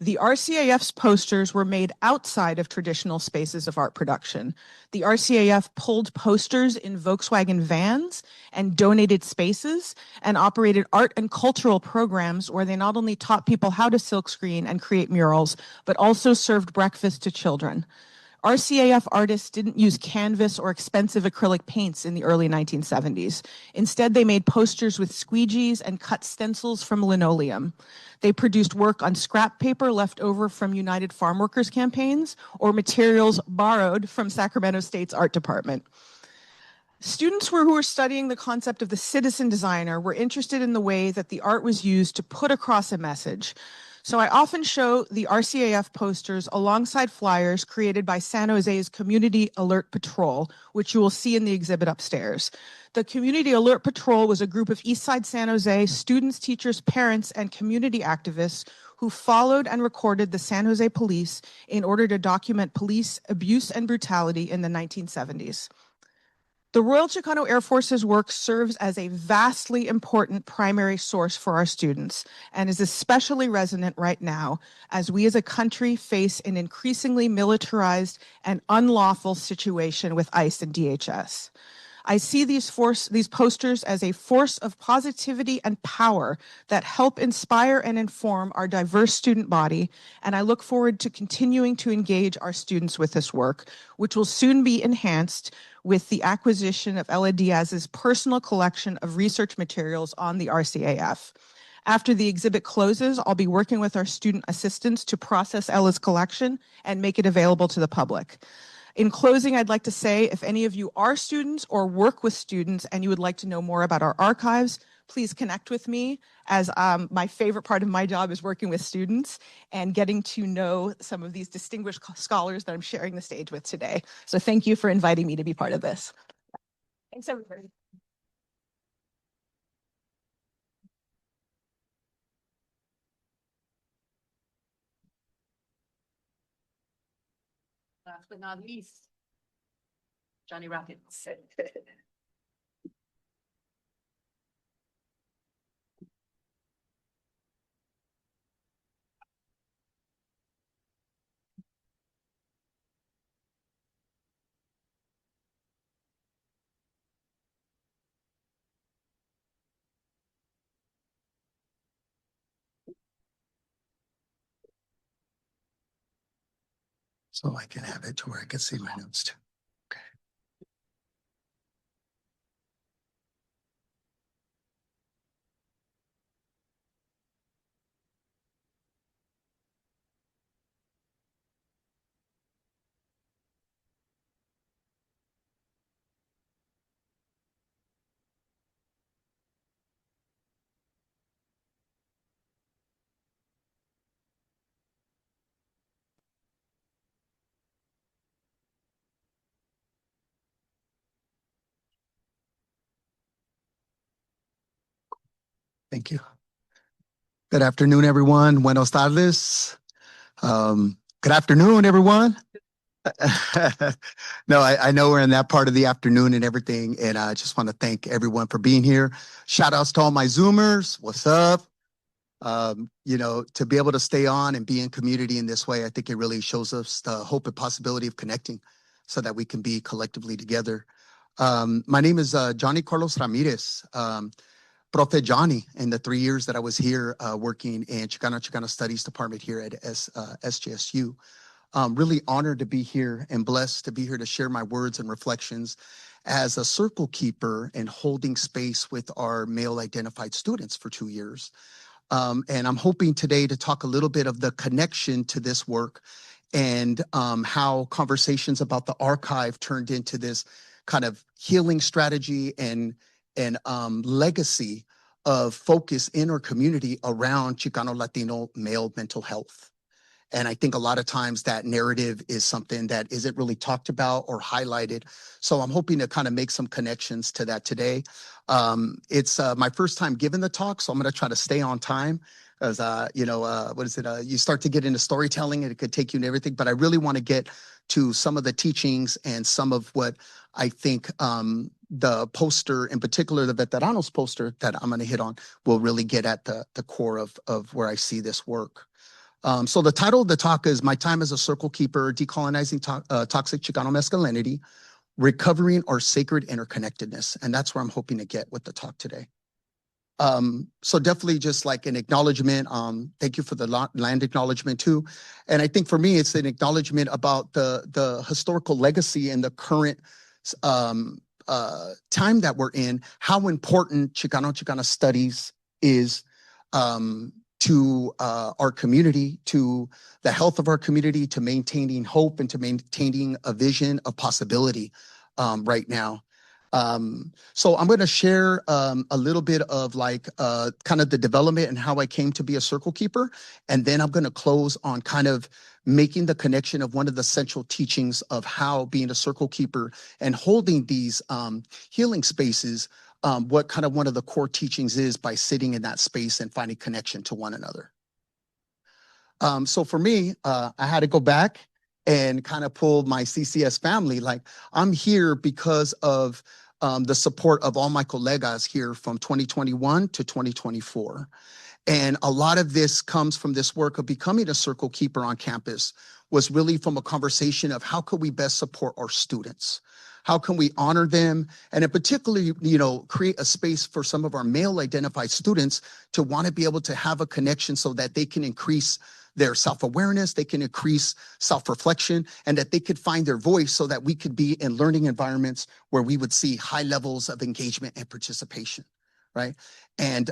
The RCAF's posters were made outside of traditional spaces of art production. The RCAF pulled posters in Volkswagen vans and donated spaces and operated art and cultural programs where they not only taught people how to silkscreen and create murals, but also served breakfast to children. RCAF artists didn't use canvas or expensive acrylic paints in the early 1970s. Instead, they made posters with squeegees and cut stencils from linoleum. They produced work on scrap paper left over from United Farm Workers campaigns or materials borrowed from Sacramento State's art department. Students who were studying the concept of the citizen designer were interested in the way that the art was used to put across a message. So I often show the RCAF posters alongside flyers created by San Jose's Community Alert Patrol, which you will see in the exhibit upstairs. The Community Alert Patrol was a group of Eastside San Jose students, teachers, parents, and community activists who followed and recorded the San Jose police in order to document police abuse and brutality in the 1970s. The Royal Chicano Air Force's work serves as a vastly important primary source for our students and is especially resonant right now as we as a country face an increasingly militarized and unlawful situation with ICE and DHS. I see these posters as a force of positivity and power that help inspire and inform our diverse student body, and I look forward to continuing to engage our students with this work, which will soon be enhanced with the acquisition of Ella Diaz's personal collection of research materials on the RCAF. After the exhibit closes, I'll be working with our student assistants to process Ella's collection and make it available to the public. In closing, I'd like to say if any of you are students or work with students and you would like to know more about our archives, please connect with me, as my favorite part of my job is working with students and getting to know some of these distinguished scholars that I'm sharing the stage with today. So thank you for inviting me to be part of this. Thanks, everybody. Last but not least, Johnny Rockets. So I can have it to where I can see my notes too. Okay. Thank you. Good afternoon, everyone. Buenos tardes. Good afternoon, everyone. No, I know we're in that part of the afternoon and everything, and I just want to thank everyone for being here. Shout outs to all my Zoomers. What's up? You know, to be able to stay on and be in community in this way, I think it really shows us the hope and possibility of connecting so that we can be collectively together. My name is Johnny Carlos Ramirez. Profe Johnny, in the 3 years that I was here working in Chicano Studies Department here at SJSU. Really honored to be here and blessed to be here to share my words and reflections as a circle keeper and holding space with our male identified students for 2 years. And I'm hoping today to talk a little bit of the connection to this work and how conversations about the archive turned into this kind of healing strategy and legacy of focus in our community around Chicano Latino male mental health. And I think a lot of times that narrative is something that isn't really talked about or highlighted. So I'm hoping to kind of make some connections to that today. It's my first time giving the talk, so I'm going to try to stay on time. As you know, what is it? You start to get into storytelling and it could take you and everything, but I really want to get to some of the teachings and some of what I think the poster, in particular, the Veteranos poster that I'm going to hit on, will really get at the core of where I see this work. So the title of the talk is My Time as a Circle Keeper, Decolonizing Toxic Chicano Masculinity, Recovering Our Sacred Interconnectedness. And that's where I'm hoping to get with the talk today. So definitely just like an acknowledgement. Thank you for the land acknowledgement too. And I think for me, it's an acknowledgement about the historical legacy and the current time that we're in, how important Chicano studies is to our community, to the health of our community, to maintaining hope and to maintaining a vision of possibility right now. So I'm going to share a little bit of like kind of the development and how I came to be a circle keeper. And then I'm going to close on kind of making the connection of one of the central teachings of how being a circle keeper and holding these healing spaces, what kind of one of the core teachings is by sitting in that space and finding connection to one another. So for me, I had to go back and kind of pull my CCS family. Like I'm here because of the support of all my colegas here from 2021 to 2024. And a lot of this comes from this work of becoming a circle keeper on campus, was really from a conversation of how could we best support our students? How can we honor them? And in particular, you know, create a space for some of our male identified students to want to be able to have a connection so that they can increase their self-awareness, they can increase self-reflection, and that they could find their voice so that we could be in learning environments where we would see high levels of engagement and participation, right? And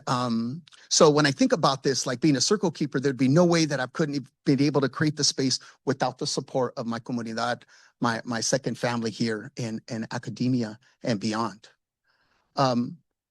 so when I think about this, like being a circle keeper, there'd be no way that I couldn't have been able to create the space without the support of my comunidad, my second family here in academia and beyond.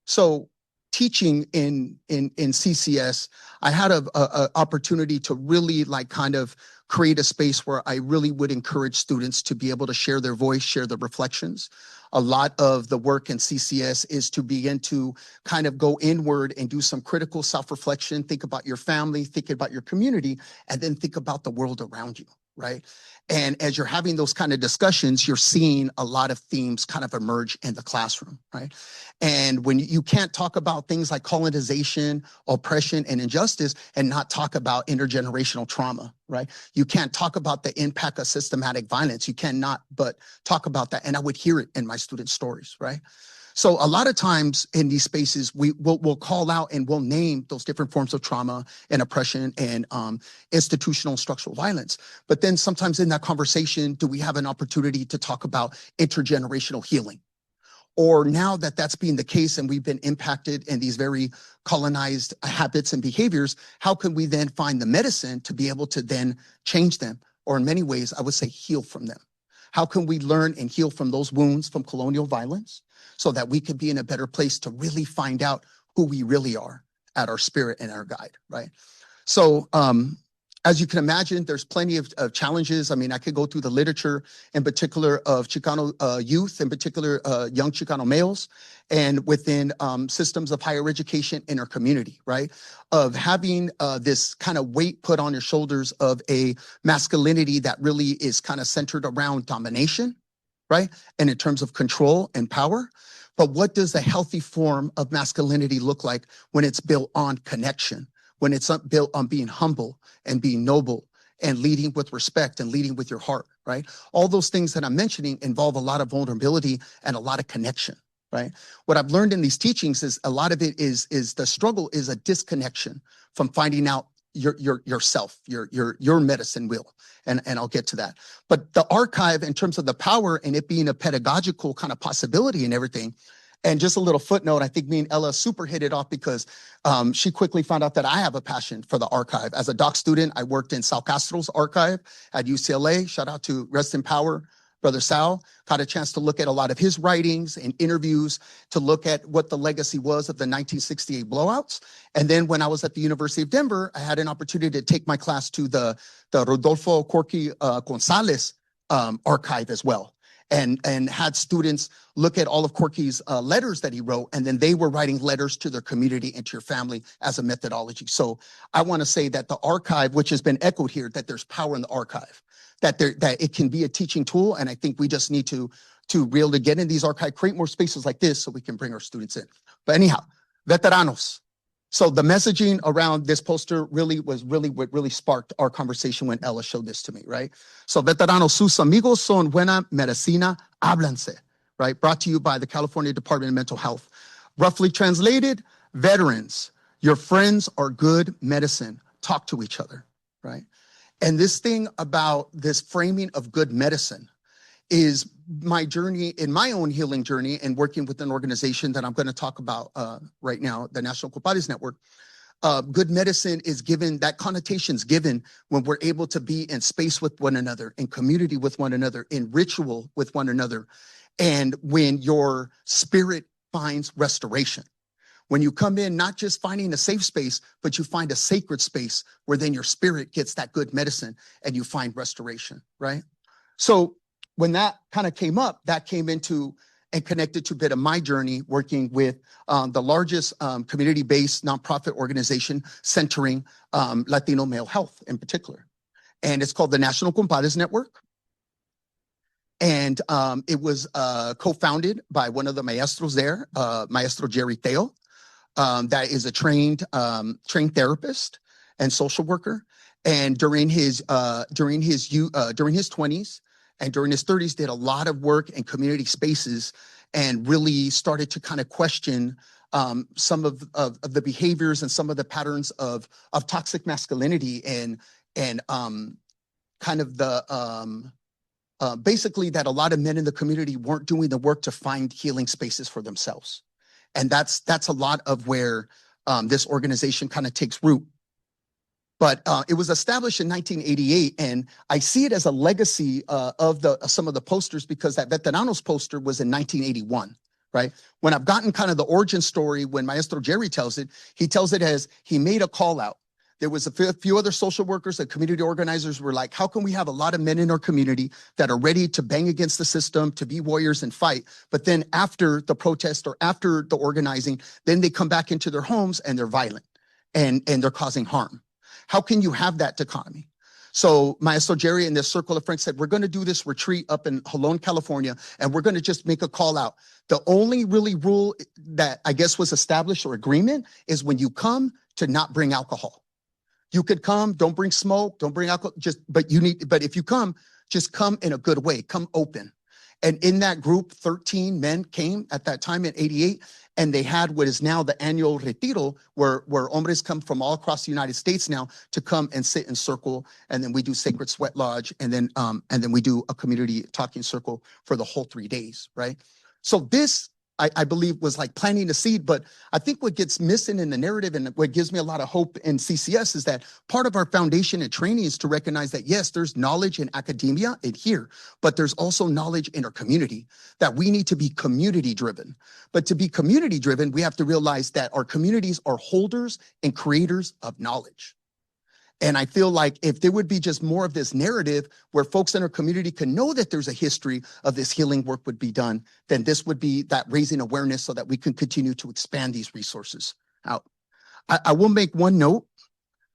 So teaching in CCS, I had a opportunity to really like kind of create a space where I really would encourage students to be able to share their voice, share their reflections. A lot of the work in CCS is to begin to kind of go inward and do some critical self-reflection, think about your family, think about your community, and then think about the world around you, right? And as you're having those kind of discussions, you're seeing a lot of themes kind of emerge in the classroom, right? And when you can't talk about things like colonization, oppression, and injustice and not talk about intergenerational trauma, right? You can't talk about the impact of systematic violence. You cannot but talk about that. And I would hear it in my students' stories, right? So a lot of times in these spaces, we'll call out and we'll name those different forms of trauma and oppression and institutional structural violence. But then sometimes in that conversation, do we have an opportunity to talk about intergenerational healing? Or now that that's being the case and we've been impacted in these very colonized habits and behaviors, how can we then find the medicine to be able to then change them? Or in many ways, I would say heal from them. How can we learn and heal from those wounds from colonial violence so that we can be in a better place to really find out who we really are at our spirit and our guide, right? So as you can imagine, there's plenty of challenges. I mean, I could go through the literature in particular of Chicano youth, in particular young Chicano males, and within systems of higher education in our community, right? Of having this kind of weight put on your shoulders of a masculinity that really is kind of centered around domination, right? And in terms of control and power. But what does a healthy form of masculinity look like when it's built on connection? When it's built on being humble and being noble and leading with respect and leading with your heart, right? All those things that I'm mentioning involve a lot of vulnerability and a lot of connection, right? What I've learned in these teachings is a lot of it is the struggle is a disconnection from finding out yourself, your medicine wheel. And I'll get to that. But the archive in terms of the power and it being a pedagogical kind of possibility and everything. And just a little footnote, I think me and Ella super hit it off because she quickly found out that I have a passion for the archive. As a doc student, I worked in Sal Castro's archive at UCLA. Shout out to Rest in Power, Brother Sal. Got a chance to look at a lot of his writings and interviews to look at what the legacy was of the 1968 blowouts. And then when I was at the University of Denver, I had an opportunity to take my class to the Rodolfo Corky Gonzalez archive as well. And had students look at all of Corky's letters that he wrote, and then they were writing letters to their community and to your family as a methodology. So I want to say that the archive, which has been echoed here, that there's power in the archive, that it can be a teaching tool, and I think we just need to be able to get in these archives, create more spaces like this so we can bring our students in. But anyhow, veteranos. So the messaging around this poster was what really sparked our conversation when Ella showed this to me, right? So veteranos, sus amigos son buena medicina, háblanse, right? Brought to you by the California Department of Mental Health. Roughly translated, veterans, your friends are good medicine. Talk to each other, right? And this thing about this framing of good medicine is my journey, in my own healing journey and working with an organization that I'm going to talk about right now, the National Compadres Network. Good medicine is given, that connotation's given when we're able to be in space with one another, in community with one another, in ritual with one another, and when your spirit finds restoration. When you come in, not just finding a safe space, but you find a sacred space where then your spirit gets that good medicine and you find restoration, right? So when that kind of came up, that came into and connected to a bit of my journey working with the largest community-based nonprofit organization centering Latino male health in particular. And it's called the National Compadres Network. And it was co-founded by one of the maestros there, Maestro Jerry Teo, that is a trained therapist and social worker. And during his 20s, and during his 30s, did a lot of work in community spaces and really started to kind of question some of the behaviors and some of the patterns of toxic masculinity and kind of the basically that a lot of men in the community weren't doing the work to find healing spaces for themselves. And that's a lot of where this organization kind of takes root. But it was established in 1988, and I see it as a legacy of some of the posters, because that Veteranos poster was in 1981, right? When I've gotten kind of the origin story, when Maestro Jerry tells it, he tells it as he made a call out. There was a few other social workers and community organizers were like, how can we have a lot of men in our community that are ready to bang against the system, to be warriors and fight? But then after the protest or after the organizing, then they come back into their homes and they're violent and they're causing harm. How can you have that dichotomy? So Maestro Jerry and this circle of friends said, we're going to do this retreat up in Jalón, California, and we're going to just make a call out. The only really rule that I guess was established or agreement is when you come to not bring alcohol. You could come, don't bring smoke, don't bring alcohol, but if you come, just come in a good way, come open. And in that group, 13 men came at that time in 88, and they had what is now the annual retiro, where hombres come from all across the United States now to come and sit in circle. And then we do sacred sweat lodge, and then we do a community talking circle for the whole 3 days, right? So this, I believe, was like planting a seed. But I think what gets missing in the narrative and what gives me a lot of hope in CCS is that part of our foundation and training is to recognize that, yes, there's knowledge in academia and here, but there's also knowledge in our community, that we need to be community driven. But to be community driven, we have to realize that our communities are holders and creators of knowledge. And I feel like if there would be just more of this narrative where folks in our community can know that there's a history of this healing work would be done, then this would be that raising awareness so that we can continue to expand these resources out. I will make one note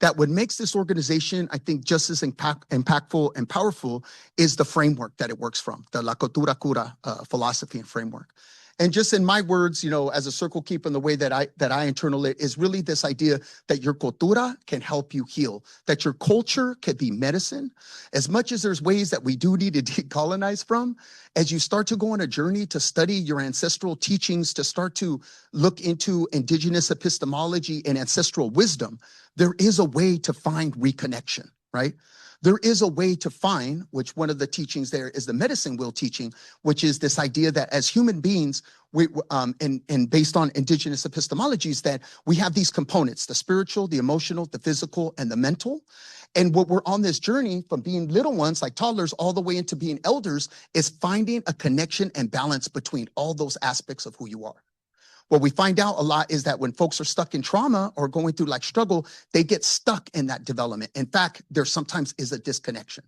that what makes this organization, I think, just as impactful and powerful is the framework that it works from, the La Cultura Cura philosophy and framework. And just in my words, you know, as a circle keeper, and the way that I internalize is really this idea that your cultura can help you heal, that your culture can be medicine. As much as there's ways that we do need to decolonize from, as you start to go on a journey to study your ancestral teachings, to start to look into indigenous epistemology and ancestral wisdom, there is a way to find reconnection, right? There is a way to find, which one of the teachings there is the medicine wheel teaching, which is this idea that as human beings, and based on indigenous epistemologies, that we have these components, the spiritual, the emotional, the physical, and the mental. And what we're on this journey from being little ones, like toddlers, all the way into being elders, is finding a connection and balance between all those aspects of who you are. What we find out a lot is that when folks are stuck in trauma or going through like struggle, they get stuck in that development. In fact, there sometimes is a disconnection.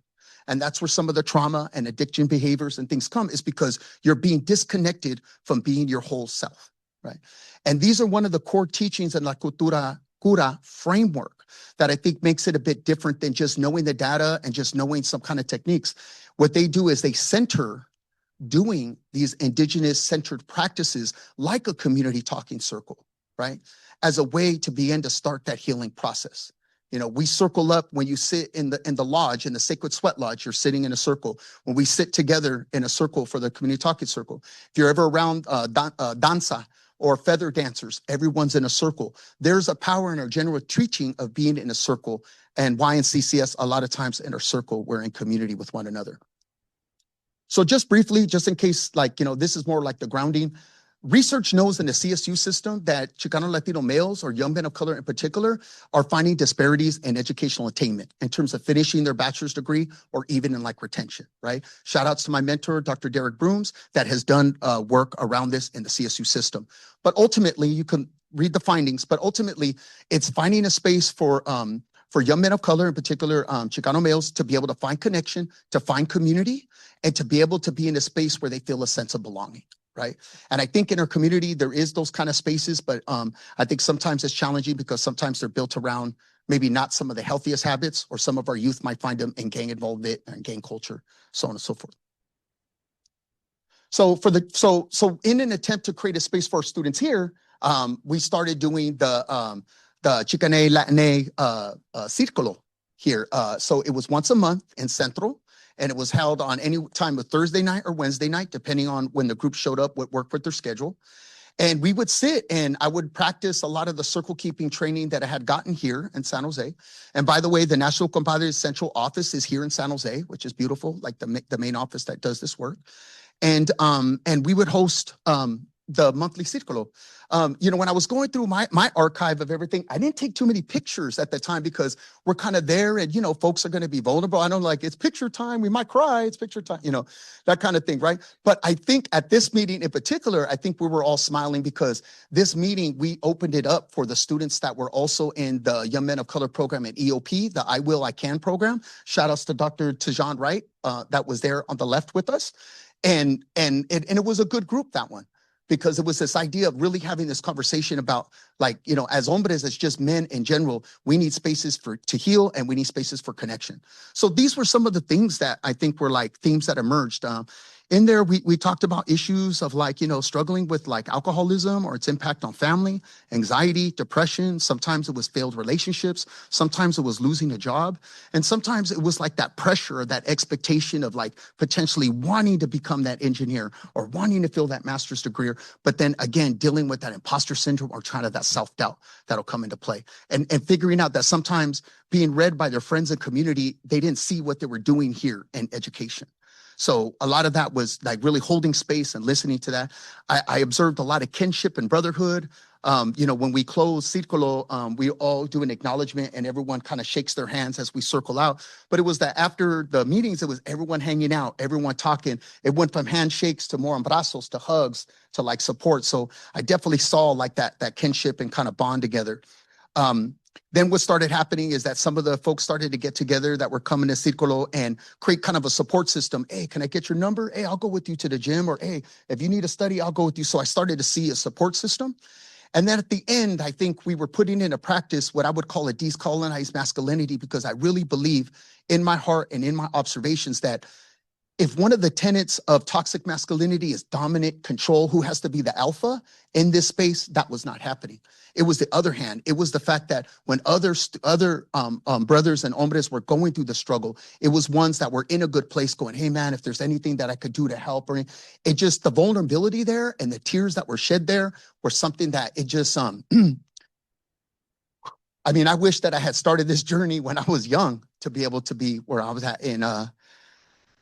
And that's where some of the trauma and addiction behaviors and things come, is because you're being disconnected from being your whole self, right? And these are one of the core teachings in La Cultura Cura framework that I think makes it a bit different than just knowing the data and just knowing some kind of techniques. What they do is they center doing these indigenous centered practices like a community talking circle, right? As a way to begin to start that healing process. You know, we circle up when you sit in the lodge, in the sacred sweat lodge, you're sitting in a circle. When we sit together in a circle for the community talking circle, if you're ever around danza or feather dancers, everyone's in a circle. There's a power in our general teaching of being in a circle, and why in CCS, a lot of times in our circle, we're in community with one another. So just briefly, just in case, like, you know, this is more like the grounding. Research knows in the CSU system that Chicano Latino males, or young men of color in particular, are finding disparities in educational attainment in terms of finishing their bachelor's degree or even in like retention, right? Shout outs to my mentor, Dr. Derek Brooms, that has done work around this in the CSU system. But ultimately, you can read the findings, but ultimately it's finding a space for young men of color, in particular Chicano males, to be able to find connection, to find community, and to be able to be in a space where they feel a sense of belonging, right? And I think in our community, there is those kind of spaces, but I think sometimes it's challenging because sometimes they're built around maybe not some of the healthiest habits, or some of our youth might find them in gang involvement and gang culture, so on and so forth. So in an attempt to create a space for our students here, we started doing the Chicane Latine Círculo here. So it was once a month in Central, and it was held on any time of Thursday night or Wednesday night, depending on when the group showed up, what worked with their schedule. And we would sit and I would practice a lot of the circle keeping training that I had gotten here in San Jose. And by the way, the National Compadres Central Office is here in San Jose, which is beautiful, like the main office that does this work. And we would host the monthly Círculo. You know, when I was going through my archive of everything, I didn't take too many pictures at the time because we're kind of there and, you know, folks are going to be vulnerable. I don't like, it's picture time. We might cry. It's picture time, you know, that kind of thing. Right. But I think at this meeting in particular, I think we were all smiling because this meeting, we opened it up for the students that were also in the Young Men of Color program at EOP, the I Will, I Can program. Shout outs to Dr. Tajan Wright, that was there on the left with us. And it was a good group, that one, because it was this idea of really having this conversation about, like, you know, as hombres, as just men in general, we need spaces to heal and we need spaces for connection. So these were some of the things that I think were like themes that emerged. In there, we talked about issues of, like, you know, struggling with like alcoholism or its impact on family, anxiety, depression. Sometimes it was failed relationships. Sometimes it was losing a job. And sometimes it was like that pressure or that expectation of like potentially wanting to become that engineer or wanting to feel that master's degree. But then again, dealing with that imposter syndrome or trying to that self-doubt that'll come into play. And figuring out that sometimes being read by their friends and community, they didn't see what they were doing here in education. So a lot of that was like really holding space and listening to that. I observed a lot of kinship and brotherhood. You know, when we close Círculo, we all do an acknowledgement and everyone kind of shakes their hands as we circle out. But it was that after the meetings, it was everyone hanging out, everyone talking. It went from handshakes to more abrazos to hugs to like support. So I definitely saw like that kinship and kind of bond together. Then what started happening is that some of the folks started to get together that were coming to Círculo and create kind of a support system. Hey, can I get your number? Hey, I'll go with you to the gym. Or hey, if you need a study, I'll go with you. So I started to see a support system. And then at the end, I think we were putting into practice what I would call a decolonized masculinity, because I really believe in my heart and in my observations that if one of the tenets of toxic masculinity is dominant control, who has to be the alpha in this space, that was not happening. It was the other hand. It was the fact that when other brothers and hombres were going through the struggle, it was ones that were in a good place going, hey man, if there's anything that I could do to help, or it just, the vulnerability there and the tears that were shed there were something that it just, I mean, I wish that I had started this journey when I was young to be able to be where I was at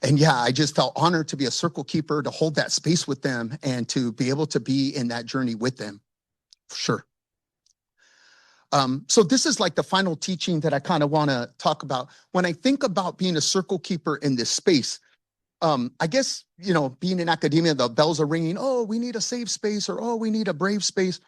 and yeah, I just felt honored to be a circle keeper, to hold that space with them and to be able to be in that journey with them. For sure. So this is like the final teaching that I kind of want to talk about. When I think about being a circle keeper in this space, I guess, you know, being in academia, the bells are ringing. Oh, we need a safe space, or oh, we need a brave space.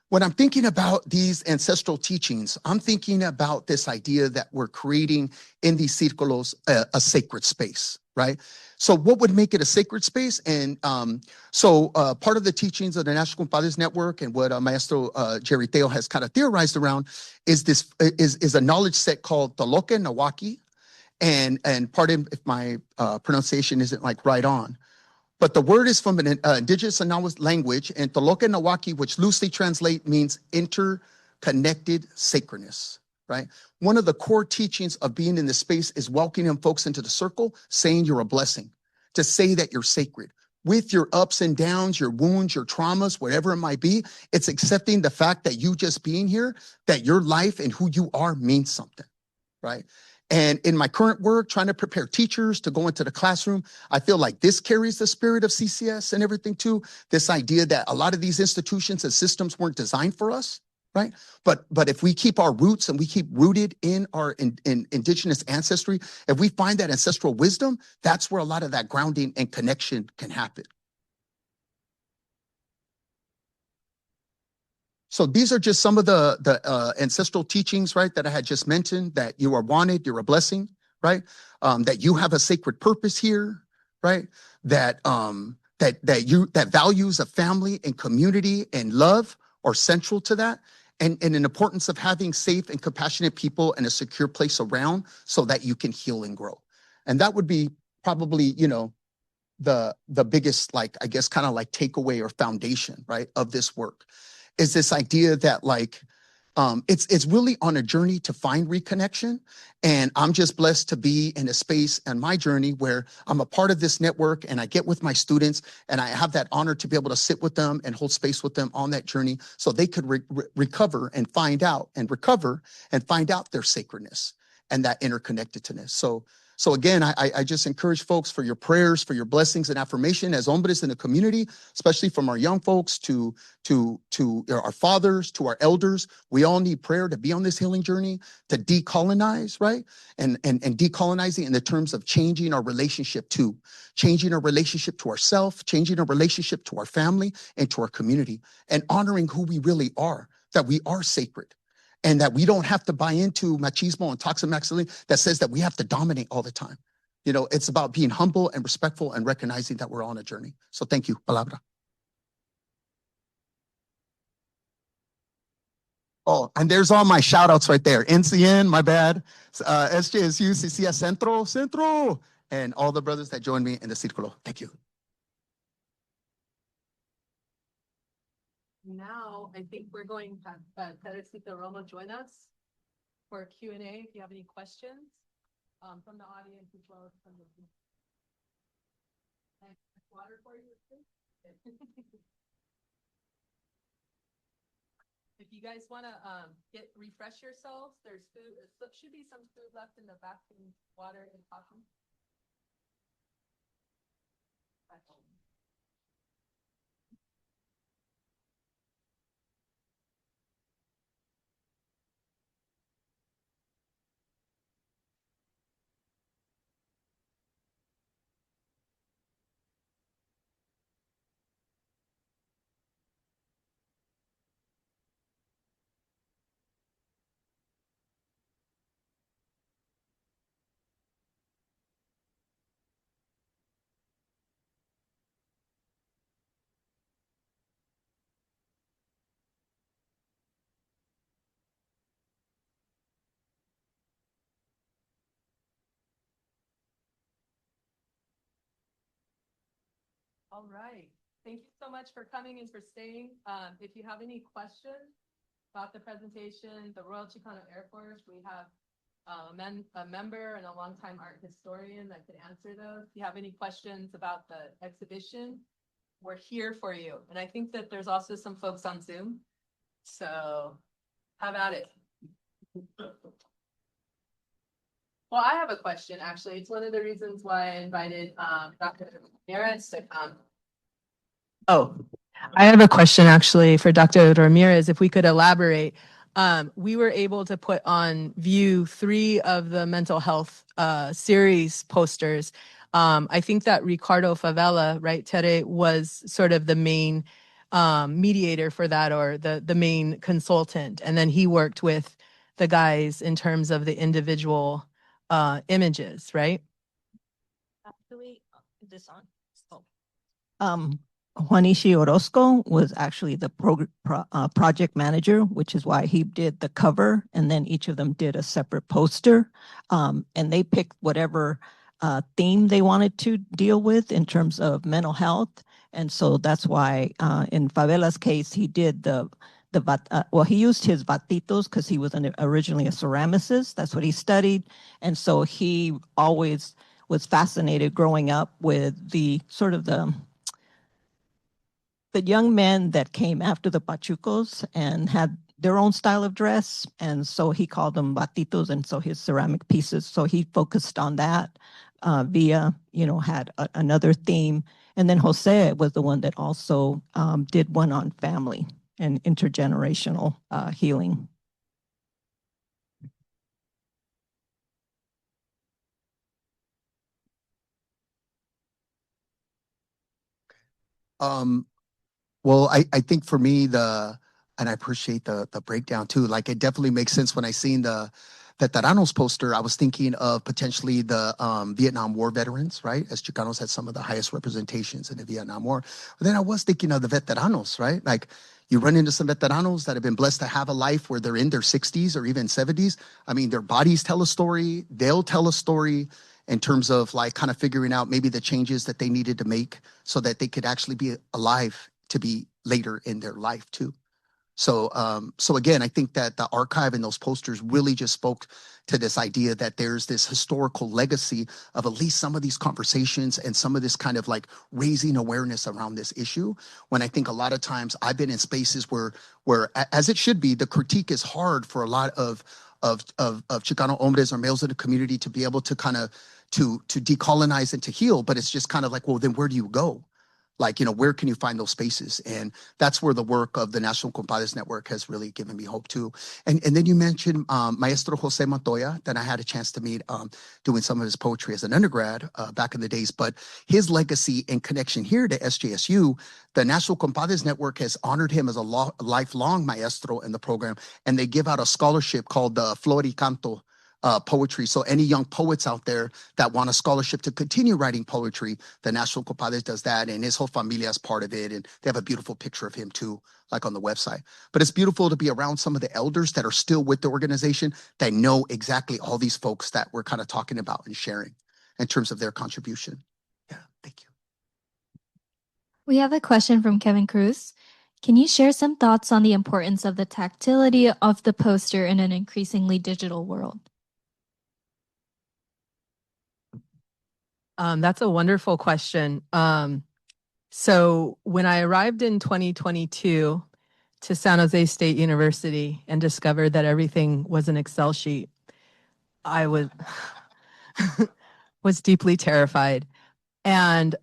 When I'm thinking about these ancestral teachings, I'm thinking about this idea that we're creating in these círculos a sacred space, right? So what would make it a sacred space? And so part of the teachings of the National Compadres Network and what Maestro Jerry Teo has kind of theorized around is this is a knowledge set called Toloque Nawaki. And pardon if my pronunciation isn't like right on. But the word is from an indigenous language, and Toloque Nawaki, which loosely translate means interconnected sacredness, right? One of the core teachings of being in this space is welcoming folks into the circle, saying you're a blessing, to say that you're sacred. With your ups and downs, your wounds, your traumas, whatever it might be, it's accepting the fact that you just being here, that your life and who you are means something, right? And in my current work, trying to prepare teachers to go into the classroom, I feel like this carries the spirit of CCS and everything too. This idea that a lot of these institutions and systems weren't designed for us, right? But if we keep our roots and we keep rooted in our in indigenous ancestry, if we find that ancestral wisdom, that's where a lot of that grounding and connection can happen. So these are just some of the ancestral teachings, right, that I had just mentioned, that you are wanted, you're a blessing, right? That you have a sacred purpose here, right? That that values of family and community and love are central to that, and an importance of having safe and compassionate people and a secure place around so that you can heal and grow. And that would be probably, you know, the biggest, like, I guess, kind of like takeaway or foundation, right, of this work. Is this idea that like, it's really on a journey to find reconnection. And I'm just blessed to be in a space in my journey where I'm a part of this network and I get with my students and I have that honor to be able to sit with them and hold space with them on that journey so they could recover and find out and recover and find out their sacredness and that interconnectedness. So So again, I just encourage folks for your prayers, for your blessings and affirmation as hombres in the community, especially from our young folks to our fathers, to our elders. We all need prayer to be on this healing journey, to decolonize, right? And decolonizing in the terms of changing our relationship to ourselves, changing our relationship to our family and to our community, and honoring who we really are, that we are sacred. And that we don't have to buy into machismo and toxic masculinity that says that we have to dominate all the time. You know, it's about being humble and respectful and recognizing that we're on a journey. So thank you. Palabra. Oh, and there's all my shout outs right there. NCN, my bad. SJSU, CCS Centro, and all the brothers that joined me in the Círculo. Thank you. Now, I think we're going to have Terezita Romo join us for a Q&A if you have any questions from the audience as well as from the water for you. If you guys want to refresh yourselves, there's food. There should be some food left in the back, and water and coffee. All right. Thank you so much for coming and for staying. If you have any questions about the presentation, the Royal Chicano Air Force, we have a member and a longtime art historian that could answer those. If you have any questions about the exhibition, we're here for you. And I think that there's also some folks on Zoom. So how about it? Well, I have a question, actually. It's one of the reasons why I invited Dr. Ramirez to come. Oh, I have a question, actually, for Dr. Ramirez, if we could elaborate. We were able to put on view 3 of the mental health series posters. I think that Ricardo Favela, right, Tere, was sort of the main mediator for that, or the main consultant. And then he worked with the guys in terms of the individual images, right? Actually, this on. Juanishi Orozco was actually the project manager, which is why he did the cover, and then each of them did a separate poster. And they picked whatever theme they wanted to deal with in terms of mental health. And so that's why in Favela's case, he did well, he used his batitos because he was originally a ceramicist. That's what he studied. And so he always was fascinated growing up with the sort of the young men that came after the Pachucos and had their own style of dress. And so he called them batitos, and so his ceramic pieces. So he focused on that. Villa, had another theme. And then Jose was the one that also did one on family and intergenerational healing. Well, I think for me, and I appreciate the breakdown too. Like, it definitely makes sense when I seen the Veteranos poster. I was thinking of potentially the Vietnam War veterans, right? As Chicanos had some of the highest representations in the Vietnam War. But then I was thinking of the Veteranos, right? Like, you run into some Veteranos that have been blessed to have a life where they're in their 60s or even 70s. I mean, their bodies tell a story. They'll tell a story in terms of like kind of figuring out maybe the changes that they needed to make so that they could actually be alive to be later in their life too. So again, I think that the archive and those posters really just spoke to this idea that there's this historical legacy of at least some of these conversations and some of this kind of like raising awareness around this issue. When I think a lot of times I've been in spaces where as it should be, the critique is hard for a lot of Chicano hombres or males in the community to be able to kind of to decolonize and to heal, but it's just kind of like, well, then where do you go? Like, where can you find those spaces? And that's where the work of the National Compadres Network has really given me hope too. And then you mentioned Maestro Jose Montoya, that I had a chance to meet doing some of his poetry as an undergrad back in the days. But his legacy and connection here to SJSU, the National Compadres Network has honored him as a lifelong maestro in the program. And they give out a scholarship called the Flor y Canto poetry. So any young poets out there that want a scholarship to continue writing poetry, the National Compadres does that, and his whole familia is part of it. And they have a beautiful picture of him too, like on the website. But it's beautiful to be around some of the elders that are still with the organization that know exactly all these folks that we're kind of talking about and sharing in terms of their contribution. Yeah, thank you. We have a question from Kevin Cruz. Can you share some thoughts on the importance of the tactility of the poster in an increasingly digital world? That's a wonderful question. So when I arrived in 2022 to San Jose State University and discovered that everything was an Excel sheet, I was deeply terrified. And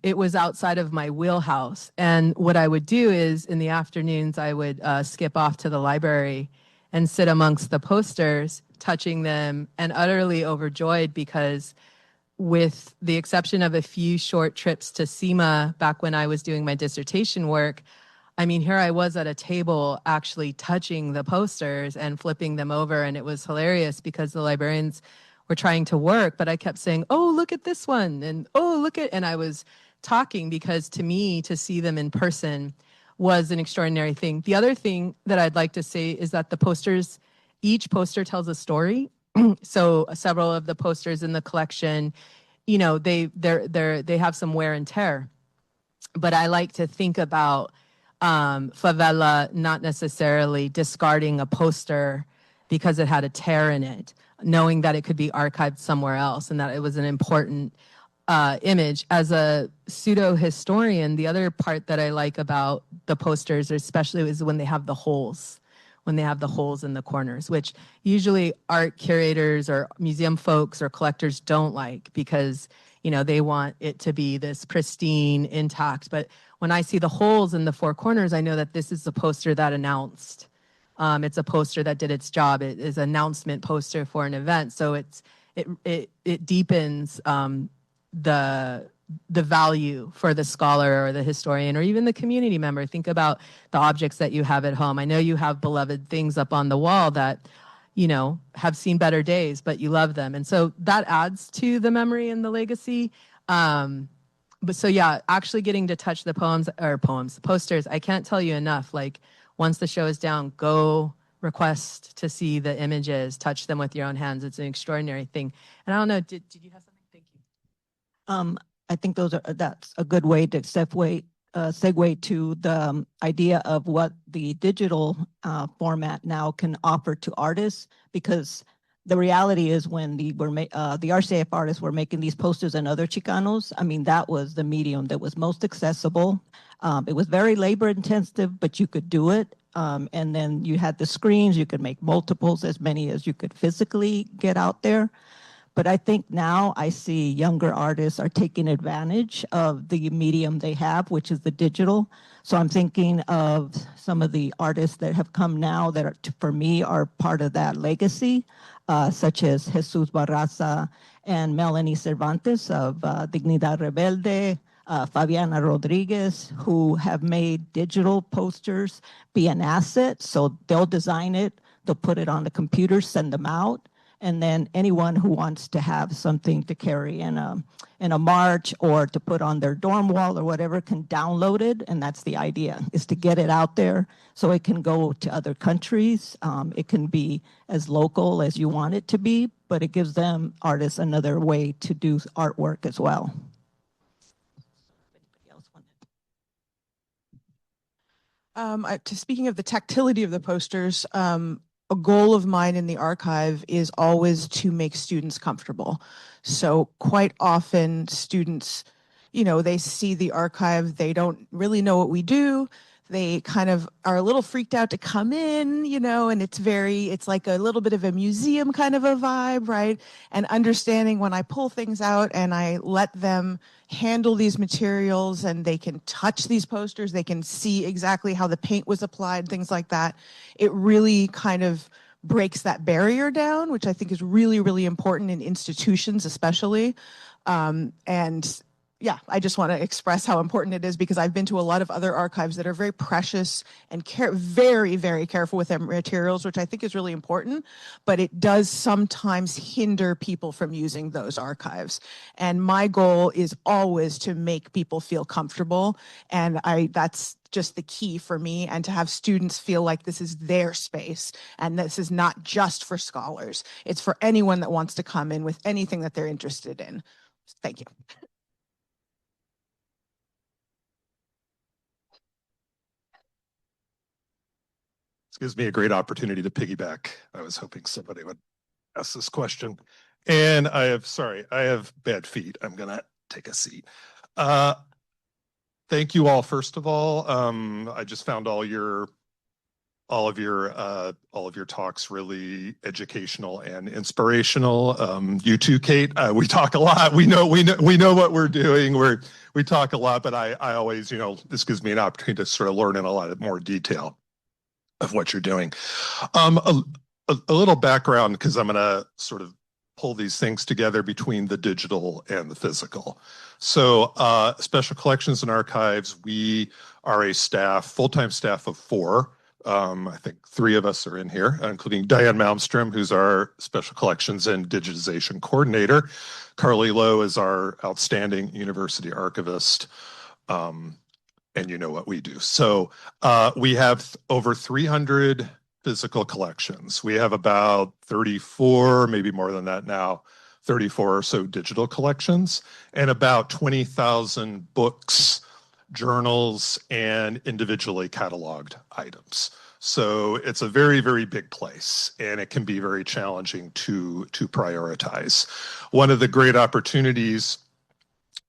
it was outside of my wheelhouse. And what I would do is in the afternoons, I would skip off to the library and sit amongst the posters, touching them and utterly overjoyed because with the exception of a few short trips to SEMA back when I was doing my dissertation work, I mean, here I was at a table actually touching the posters and flipping them over. And it was hilarious because the librarians were trying to work, but I kept saying, oh, look at this one. And oh, look at, and I was talking because to me, to see them in person was an extraordinary thing. The other thing that I'd like to say is that the posters, each poster tells a story. So several of the posters in the collection, they have some wear and tear. But I like to think about favela not necessarily discarding a poster because it had a tear in it, knowing that it could be archived somewhere else and that it was an important image. As a pseudo historian, the other part that I like about the posters, especially, is when they have the holes. When they have the holes in the corners, which usually art curators or museum folks or collectors don't like because, they want it to be this pristine, intact. But when I see the holes in the four corners, I know that this is a poster that announced. It's a poster that did its job. It is an announcement poster for an event. So it deepens the value for the scholar or the historian or even the community member. Think about the objects that you have at home. I know you have beloved things up on the wall that, have seen better days, but you love them. And so that adds to the memory and the legacy. But so, yeah, actually getting to touch the posters, I can't tell you enough. Like once the show is down, go request to see the images, touch them with your own hands. It's an extraordinary thing. And I don't know, did you have something? Thank you. I think that's a good way to segue to the idea of what the digital format now can offer to artists, because the reality is when the RCAF artists were making these posters and other Chicanos, I mean, that was the medium that was most accessible. It was very labor intensive, but you could do it. And then you had the screens, you could make multiples, as many as you could physically get out there. But I think now I see younger artists are taking advantage of the medium they have, which is the digital. So I'm thinking of some of the artists that have come now that for me are part of that legacy, such as Jesus Barraza and Melanie Cervantes of Dignidad Rebelde, Fabiana Rodriguez, who have made digital posters be an asset. So they'll design it, they'll put it on the computer, send them out. And then anyone who wants to have something to carry in a march or to put on their dorm wall or whatever can download it. And that's the idea, is to get it out there so it can go to other countries. It can be as local as you want it to be, but it gives them, artists, another way to do artwork as well. Speaking of the tactility of the posters, a goal of mine in the archive is always to make students comfortable. So quite often students, they see the archive, they don't really know what we do. they kind of are a little freaked out to come in, you know, and it's like a little bit of a museum kind of a vibe, right? And understanding when I pull things out and I let them handle these materials and they can touch these posters, they can see exactly how the paint was applied, things like that. It really kind of breaks that barrier down, which I think is really, really important in institutions, especially. And yeah, I just want to express how important it is because I've been to a lot of other archives that are very precious and very, very careful with their materials, which I think is really important, but it does sometimes hinder people from using those archives. And my goal is always to make people feel comfortable. And that's just the key for me, and to have students feel like this is their space and this is not just for scholars. It's for anyone that wants to come in with anything that they're interested in. Thank you. This gives me a great opportunity to piggyback. I was hoping somebody would ask this question. And I have bad feet. I'm gonna take a seat. Thank you all, first of all. I just found all of your talks really educational and inspirational. You too, Kate. We talk a lot. We know what we're doing. We talk a lot, but I always, this gives me an opportunity to sort of learn in a lot more detail of what you're doing. A little background, because I'm going to sort of pull these things together between the digital and the physical. So Special Collections and Archives, we are a full-time staff of 4. I think 3 of us are in here, including Diane Malmstrom, who's our Special Collections and Digitization Coordinator. Carly Lowe is our outstanding university archivist. And you know what we do. So we have over 300 physical collections. We have about 34, maybe more than that now, 34 or so digital collections, and about 20,000 books, journals, and individually cataloged items. So it's a very, very big place, and it can be very challenging to prioritize. One of the great opportunities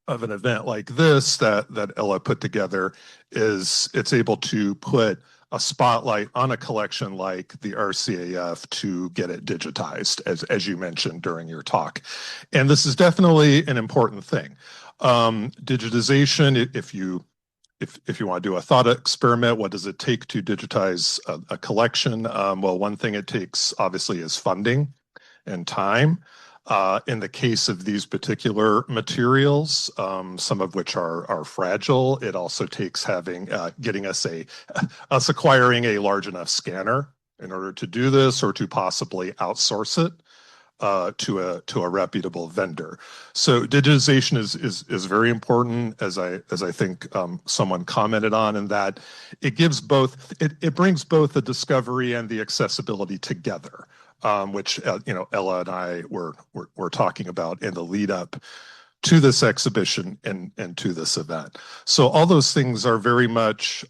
of an event like this that Ella put together is it's able to put a spotlight on a collection like the RCAF to get it digitized, as you mentioned during your talk. And this is definitely an important thing. Digitization, if you want to do a thought experiment, what does it take to digitize a collection? Well, one thing it takes obviously is funding and time. In the case of these particular materials, some of which are fragile, it also takes getting us acquiring a large enough scanner in order to do this, or to possibly outsource it to a reputable vendor. So digitization is very important, as I think someone commented on, in that it brings both the discovery and the accessibility together. Which Ella and I were talking about in the lead up to this exhibition and to this event. So all those things are very much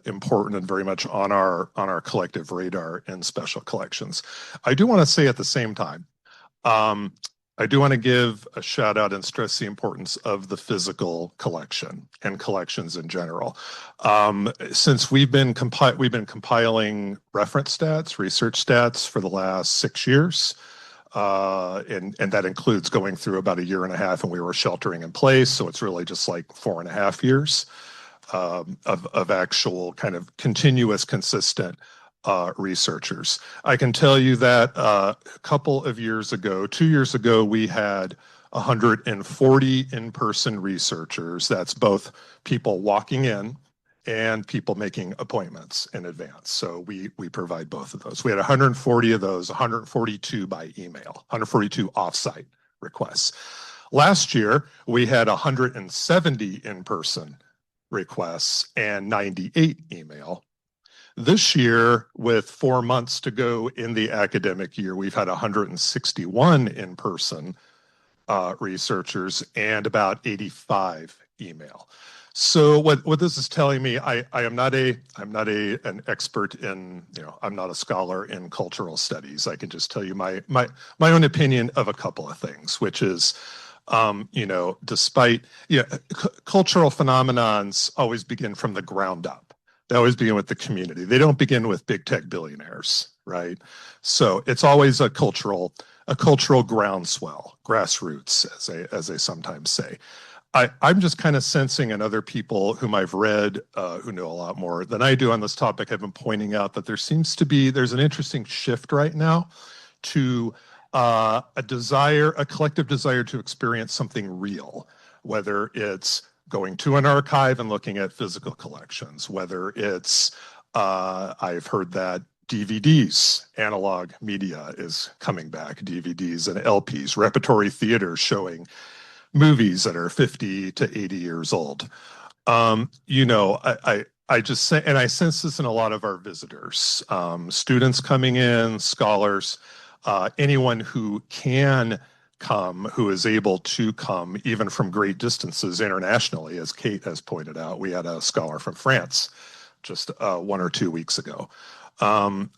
important and very much on our collective radar in Special Collections. I do want to say at the same time, I do want to give a shout out and stress the importance of the physical collection and collections in general. Since we've been compiling reference stats, research stats for the last 6 years, and that includes going through about 1.5 years, and we were sheltering in place. So it's really just like 4.5 years of actual kind of continuous, consistent researchers. I can tell you that a couple of years ago, 2 years ago, we had 140 in-person researchers. That's both people walking in and people making appointments in advance. So we provide both of those. We had 140 of those, 142 by email, 142 offsite requests. Last year, we had 170 in-person requests and 98 email. This year, with 4 months to go in the academic year, we've had 161 in-person researchers and about 85 email. So what this is telling me, I'm not an expert in, I'm not a scholar in cultural studies. I can just tell you my own opinion of a couple of things, which is, despite cultural phenomenons always begin from the ground up. They always begin with the community. They don't begin with big tech billionaires, right? So it's always a cultural groundswell, grassroots, as they sometimes say. I'm just kind of sensing, and other people whom I've read who know a lot more than I do on this topic have been pointing out that there's an interesting shift right now to a collective desire to experience something real, whether it's going to an archive and looking at physical collections, whether it's, I've heard that DVDs, analog media is coming back, DVDs and LPs, repertory theater showing movies that are 50 to 80 years old. I just say, and I sense this in a lot of our visitors, students coming in, scholars, anyone who can come, who is able to come even from great distances internationally, as Kate has pointed out. We had a scholar from France just 1 or 2 weeks ago.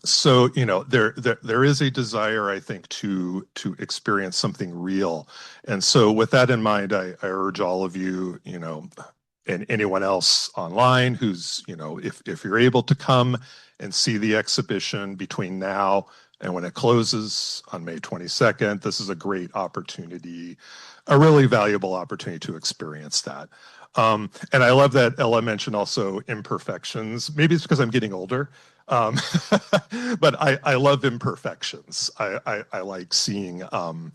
So there is a desire, I think, to experience something real. And so with that in mind, I urge all of you, and anyone else online who's, if you're able to come and see the exhibition between now and when it closes on May 22nd, this is a great opportunity, a really valuable opportunity to experience that. And I love that Ella mentioned also imperfections. Maybe it's because I'm getting older. But I love imperfections. I like seeing in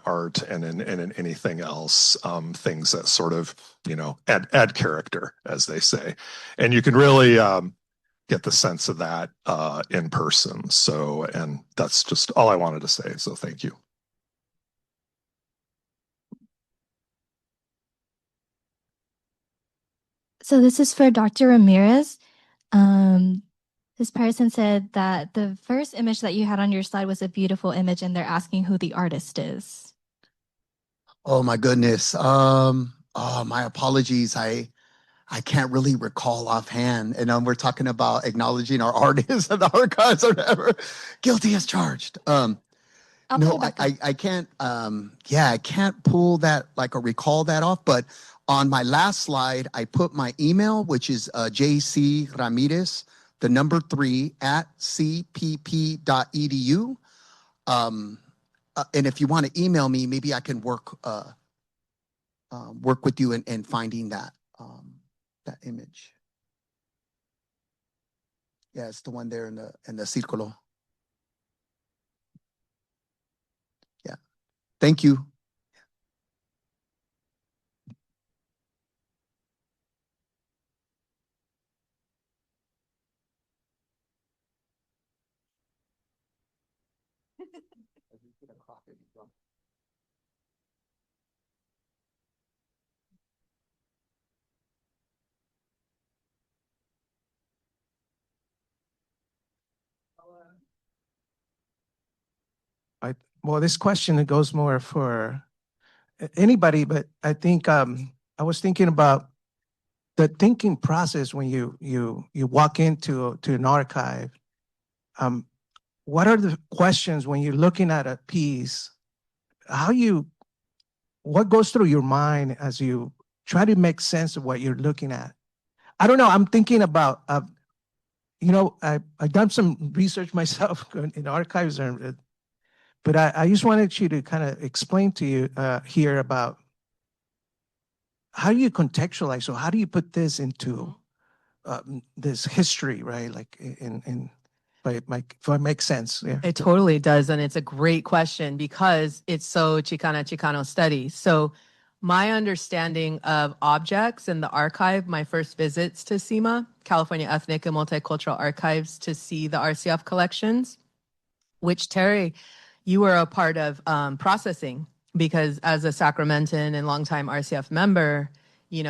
art and in anything else, things that sort of, add character, as they say. And you can really get the sense of that in person. So, and that's just all I wanted to say. So thank you. So this is for Dr. Ramirez. This person said that the first image that you had on your slide was a beautiful image, and they're asking who the artist is. Oh my goodness. My apologies. I can't really recall offhand. And we're talking about acknowledging our artists and the archives or whatever. Guilty as charged. No, I can't. I can't pull that or recall that off. But on my last slide, I put my email, which is JC Ramirez, the number 3 at cpp.edu. And if you want to email me, maybe I can work with you in finding that image. Yeah, it's the one there in the círculo. Yeah. Thank you. Well, this question goes more for anybody, but I think I was thinking about the thinking process when you walk into an archive. What are the questions when you're looking at a piece? What goes through your mind as you try to make sense of what you're looking at? I don't know. I'm thinking about, I've done some research myself in archives, but I just wanted you to kind of explain to you here about how do you contextualize? So how do you put this into this history, right? Like if it makes sense. Yeah. It totally does. And it's a great question because it's so Chicano studies. So my understanding of objects in the archive, my first visits to CEMA, California Ethnic and Multicultural Archives, to see the RCF collections, which Terry, you were a part of processing, because as a Sacramentan and longtime RCF member,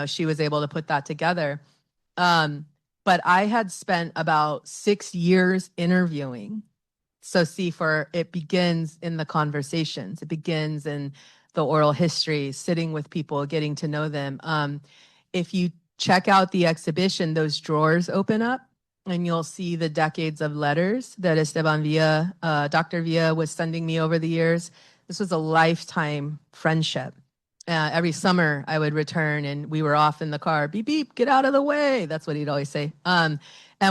she was able to put that together. But I had spent about 6 years interviewing. So it begins in the conversations. It begins in the oral history, sitting with people, getting to know them. If you check out the exhibition, those drawers open up and you'll see the decades of letters that Esteban Villa, Dr. Villa was sending me over the years. This was a lifetime friendship. every summer I would return and we were off in the car, beep, beep, get out of the way. That's what he'd always say. And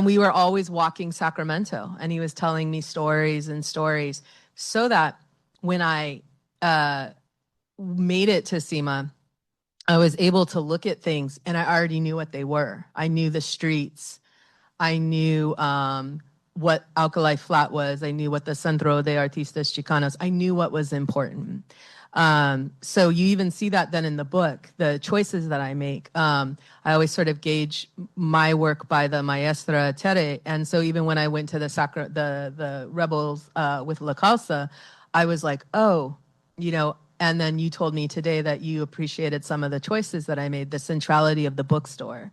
we were always walking Sacramento and he was telling me stories and stories so that when I made it to SEMA, I was able to look at things and I already knew what they were. I knew the streets. I knew what Alkali Flat was. I knew what the Centro de Artistas Chicanos. I knew what was important. So you even see that then in the book, the choices that I make. I always sort of gauge my work by the maestra Tere. And so even when I went to the Rebels with La Causa, I was like, oh, you know, and then you told me today that you appreciated some of the choices that I made, the centrality of the bookstore.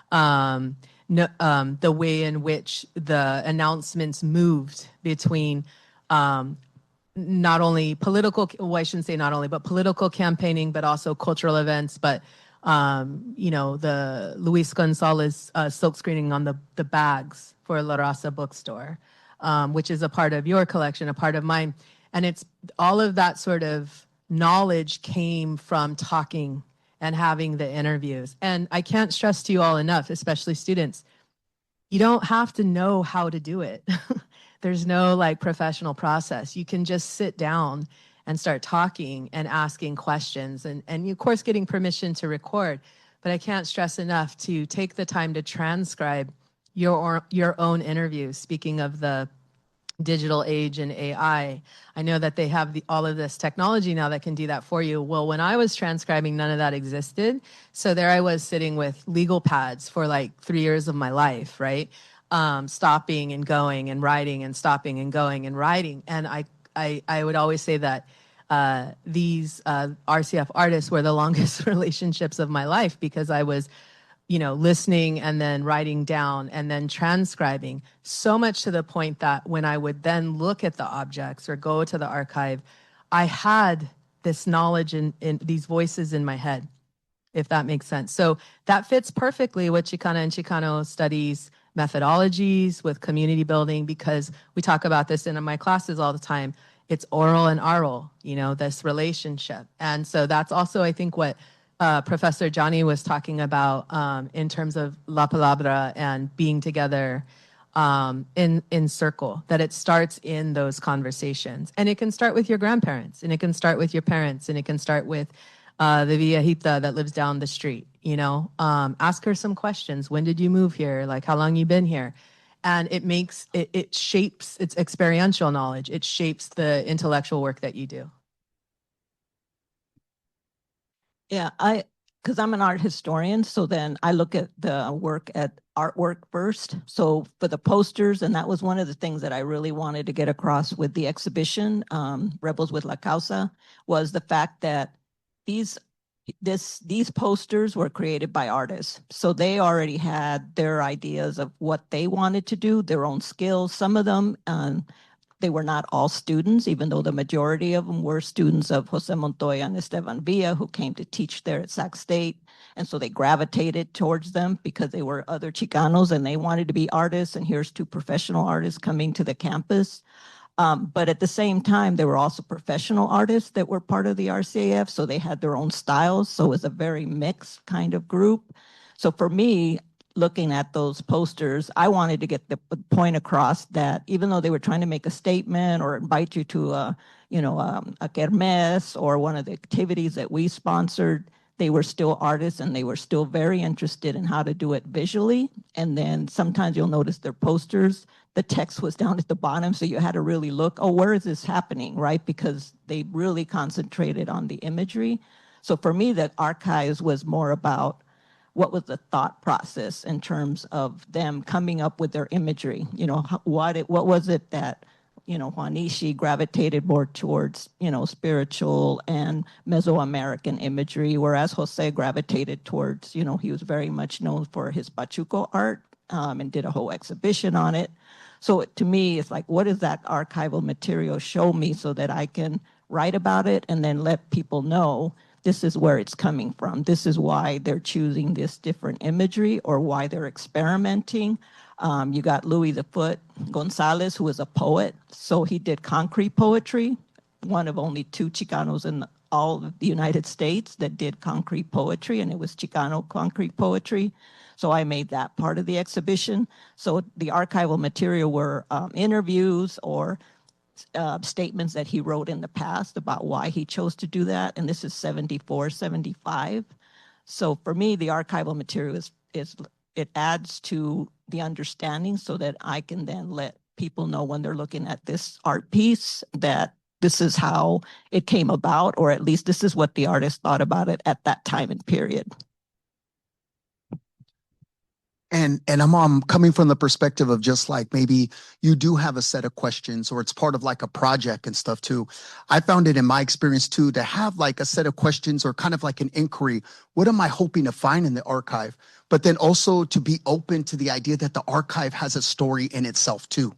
The way in which the announcements moved between not only political, well, I shouldn't say not only, but political campaigning, but also cultural events. But, you know, the Luis Gonzalez silk screening on the bags for La Raza bookstore, which is a part of your collection, a part of mine. And it's all of that sort of knowledge came from talking and having the interviews. And I can't stress to you all enough, especially students, you don't have to know how to do it. There's no like professional process. You can just sit down and start talking and asking questions and of course getting permission to record. But I can't stress enough to take the time to transcribe your own interviews. Speaking of the digital age and AI, I know that they have all of this technology now that can do that for you. Well, when I was transcribing, none of that existed. So there I was sitting with legal pads for like 3 years of my life, right? Stopping and going and writing and stopping and going and writing. And I would always say that these RCF artists were the longest relationships of my life because I was, you know, listening and then writing down and then transcribing, so much to the point that when I would then look at the objects or go to the archive, I had this knowledge in these voices in my head, if that makes sense. So that fits perfectly with Chicana and Chicano studies methodologies, with community building, because we talk about this in my classes all the time. It's oral and oral, you know, this relationship. And so that's also, I think, what Professor Johnny was talking about in terms of La Palabra and being together in circle, that it starts in those conversations. And it can start with your grandparents, and it can start with your parents, and it can start with the viejita that lives down the street, you know. Ask her some questions. When did you move here? Like, how long you been here? And it makes, it shapes, it's experiential knowledge. It shapes the intellectual work that you do. Yeah, because I'm an art historian, so then I look at the work at artwork first. So for the posters, and that was one of the things that I really wanted to get across with the exhibition, Rebels with La Causa, was the fact that these posters were created by artists. So they already had their ideas of what they wanted to do, their own skills. Some of them, they were not all students, even though the majority of them were students of Jose Montoya and Esteban Villa, who came to teach there at Sac State. And so they gravitated towards them because they were other Chicanos and they wanted to be artists. And here's two professional artists coming to the campus. But at the same time, there were also professional artists that were part of the RCAF. So they had their own styles. So it was a very mixed kind of group. So for me, looking at those posters, I wanted to get the point across that even though they were trying to make a statement or invite you to a kermesse or one of the activities that we sponsored, they were still artists and they were still very interested in how to do it visually. And then sometimes you'll notice their posters, the text was down at the bottom, so you had to really look, oh, where is this happening, right? Because they really concentrated on the imagery. So for me, the archives was more about what was the thought process in terms of them coming up with their imagery? You know, what was it that, you know, Juanishi gravitated more towards, you know, spiritual and Mesoamerican imagery, whereas Jose gravitated towards, you know, he was very much known for his Pachuco art and did a whole exhibition on it. So to me, it's like, what does that archival material show me so that I can write about it and then let people know this is where it's coming from. This is why they're choosing this different imagery or why they're experimenting. You got Louis the Foot Gonzalez, who is a poet. So he did concrete poetry, one of only two Chicanos all of the United States that did concrete poetry, and it was Chicano concrete poetry. So I made that part of the exhibition. So the archival material were interviews or statements that he wrote in the past about why he chose to do that. And this is 74, 75. So for me, the archival material is it adds to the understanding so that I can then let people know when they're looking at this art piece that this is how it came about, or at least this is what the artist thought about it at that time and period. And I'm coming from the perspective of just like maybe you do have a set of questions or it's part of like a project and stuff too. I found it in my experience too to have like a set of questions or kind of like an inquiry. What am I hoping to find in the archive? But then also to be open to the idea that the archive has a story in itself too.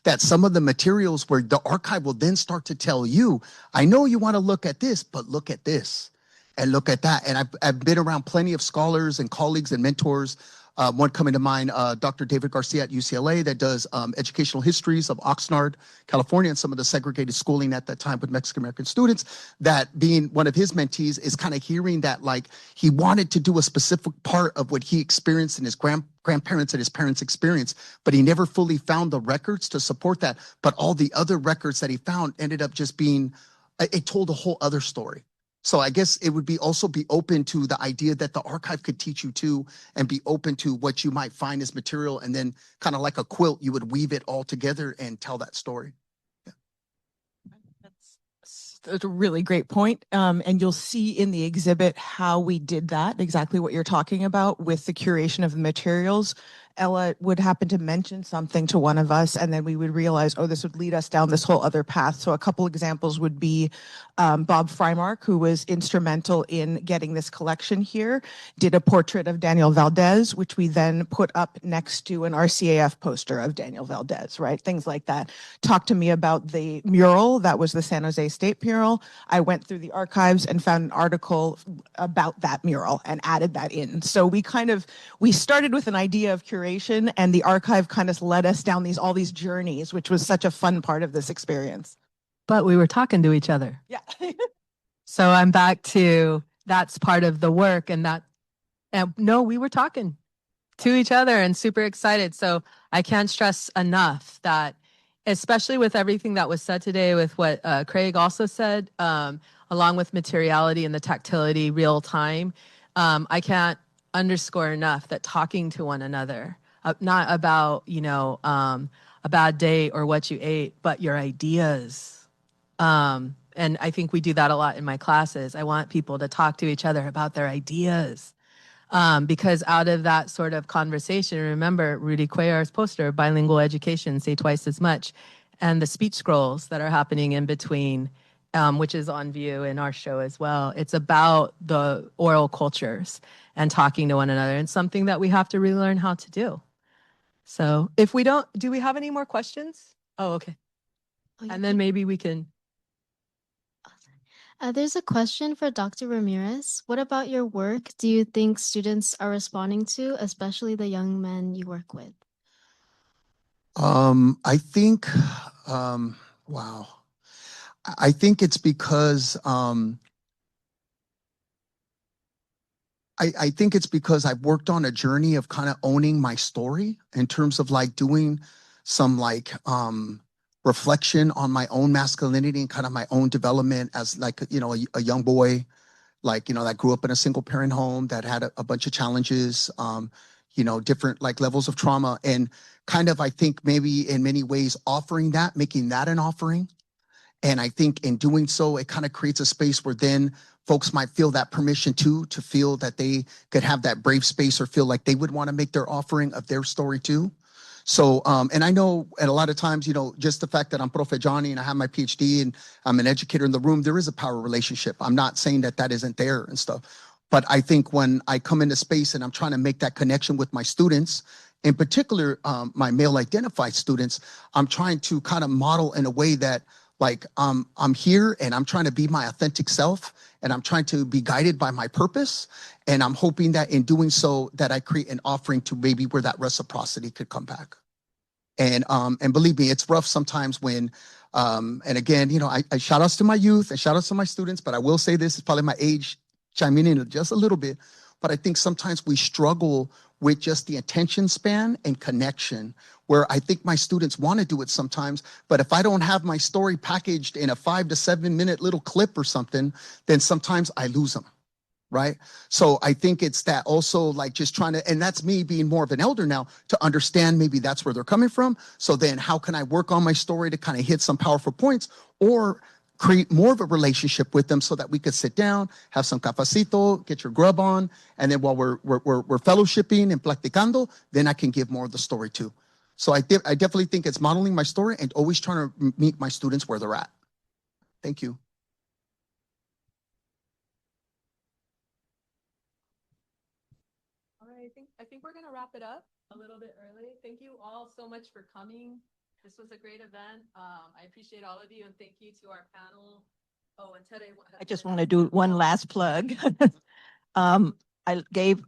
That some of the materials where the archive will then start to tell you, I know you want to look at this, but look at this and look at that. And I've been around plenty of scholars and colleagues and mentors. One coming to mind, Dr. David Garcia at UCLA that does educational histories of Oxnard, California, and some of the segregated schooling at that time with Mexican-American students. That being one of his mentees is kind of hearing that like he wanted to do a specific part of what he experienced in his grandparents and his parents' experience, but he never fully found the records to support that. But all the other records that he found ended up just being, it told a whole other story. So I guess it would be also be open to the idea that the archive could teach you too, and be open to what you might find as material, and then kind of like a quilt, you would weave it all together and tell that story. Yeah. That's a really great point. And you'll see in the exhibit how we did that, exactly what you're talking about with the curation of the materials. Ella would happen to mention something to one of us, and then we would realize, oh, this would lead us down this whole other path. So a couple examples would be Bob Freimark, who was instrumental in getting this collection here, did a portrait of Daniel Valdez, which we then put up next to an RCAF poster of Daniel Valdez, right? Things like that. Talked to me about the mural, that was the San Jose State mural. I went through the archives and found an article about that mural and added that in. So we started with an idea of curation, and the archive kind of led us down all these journeys, which was such a fun part of this experience. But we were talking to each other. Yeah. So I'm back to that's part of the work, and no, we were talking to each other and super excited. So I can't stress enough that, especially with everything that was said today, with what Craig also said, along with materiality and the tactility, real time, I can't underscore enough that talking to one another, not about, a bad day or what you ate, but your ideas. And I think we do that a lot in my classes. I want people to talk to each other about their ideas. Because out of that sort of conversation, remember Rudy Cuellar's poster, Bilingual Education, Say Twice as Much, and the speech scrolls that are happening in between, which is on view in our show as well. It's about the oral cultures and talking to one another, and something that we have to really learn how to do. So if we don't, do we have any more questions? Oh, okay. And then maybe we can. There's a question for Dr. Ramirez. What about your work do you think students are responding to, especially the young men you work with? I think, wow. I think it's because I think it's because I've worked on a journey of kind of owning my story in terms of like doing some like reflection on my own masculinity and kind of my own development as like, a young boy, like, that grew up in a single parent home that had a bunch of challenges, different like levels of trauma, and kind of, I think maybe in many ways offering that, making that an offering. And I think in doing so, it kind of creates a space where then folks might feel that permission to feel that they could have that brave space or feel like they would want to make their offering of their story too. So, and I know at a lot of times, just the fact that I'm Profe Johnny and I have my PhD and I'm an educator in the room, there is a power relationship. I'm not saying that isn't there and stuff. But I think when I come into space and I'm trying to make that connection with my students, in particular, my male identified students, I'm trying to kind of model in a way that like I'm here and I'm trying to be my authentic self, and I'm trying to be guided by my purpose. And I'm hoping that in doing so that I create an offering to maybe where that reciprocity could come back. And believe me, it's rough sometimes when, and again, you know, I shout outs to my youth and shout outs to my students, but I will say this is probably my age chiming in just a little bit. But I think sometimes we struggle with just the attention span and connection, where I think my students want to do it sometimes, but if I don't have my story packaged in a 5 to 7 minute little clip or something, then sometimes I lose them. Right. So I think it's that also, like, just trying to, and that's me being more of an elder now, to understand maybe that's where they're coming from. So then how can I work on my story to kind of hit some powerful points, or create more of a relationship with them so that we could sit down, have some cafecito, get your grub on, and then while we're fellowshipping and platicando, then I can give more of the story too. So I definitely think it's modeling my story and always trying to meet my students where they're at. Thank you. All right, I think we're gonna wrap it up a little bit early. Thank you all so much for coming. This was a great event. I appreciate all of you, and thank you to our panel. Oh, and Tere. I just want to do one last plug. I gave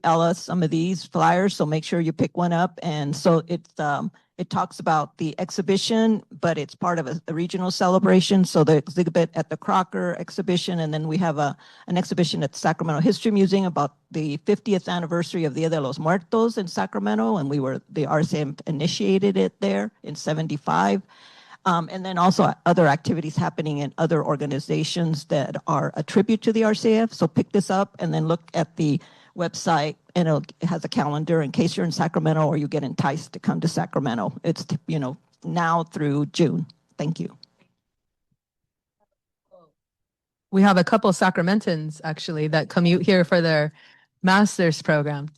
Ella some of these flyers, so make sure you pick one up. And so it talks about the exhibition, but it's part of a regional celebration. So the exhibit at the Crocker exhibition, and then we have an exhibition at the Sacramento History Museum about the 50th anniversary of Dia de los Muertos in Sacramento, and the RCAF initiated it there in '75. And then also other activities happening in other organizations that are a tribute to the RCAF. So pick this up and then look at the website, and it has a calendar in case you're in Sacramento or you get enticed to come to Sacramento. It's, you know, now through June. Thank you. We have a couple of Sacramentans actually that commute here for their master's program.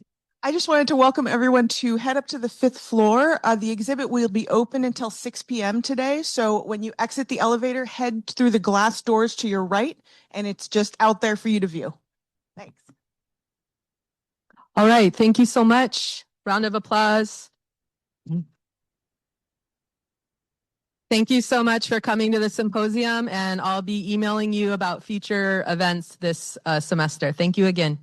I just wanted to welcome everyone to head up to the 5th floor. The exhibit will be open until 6 p.m. today. So when you exit the elevator, head through the glass doors to your right, and it's just out there for you to view. Thanks. All right, thank you so much. Round of applause. Thank you so much for coming to the symposium, and I'll be emailing you about future events this semester. Thank you again.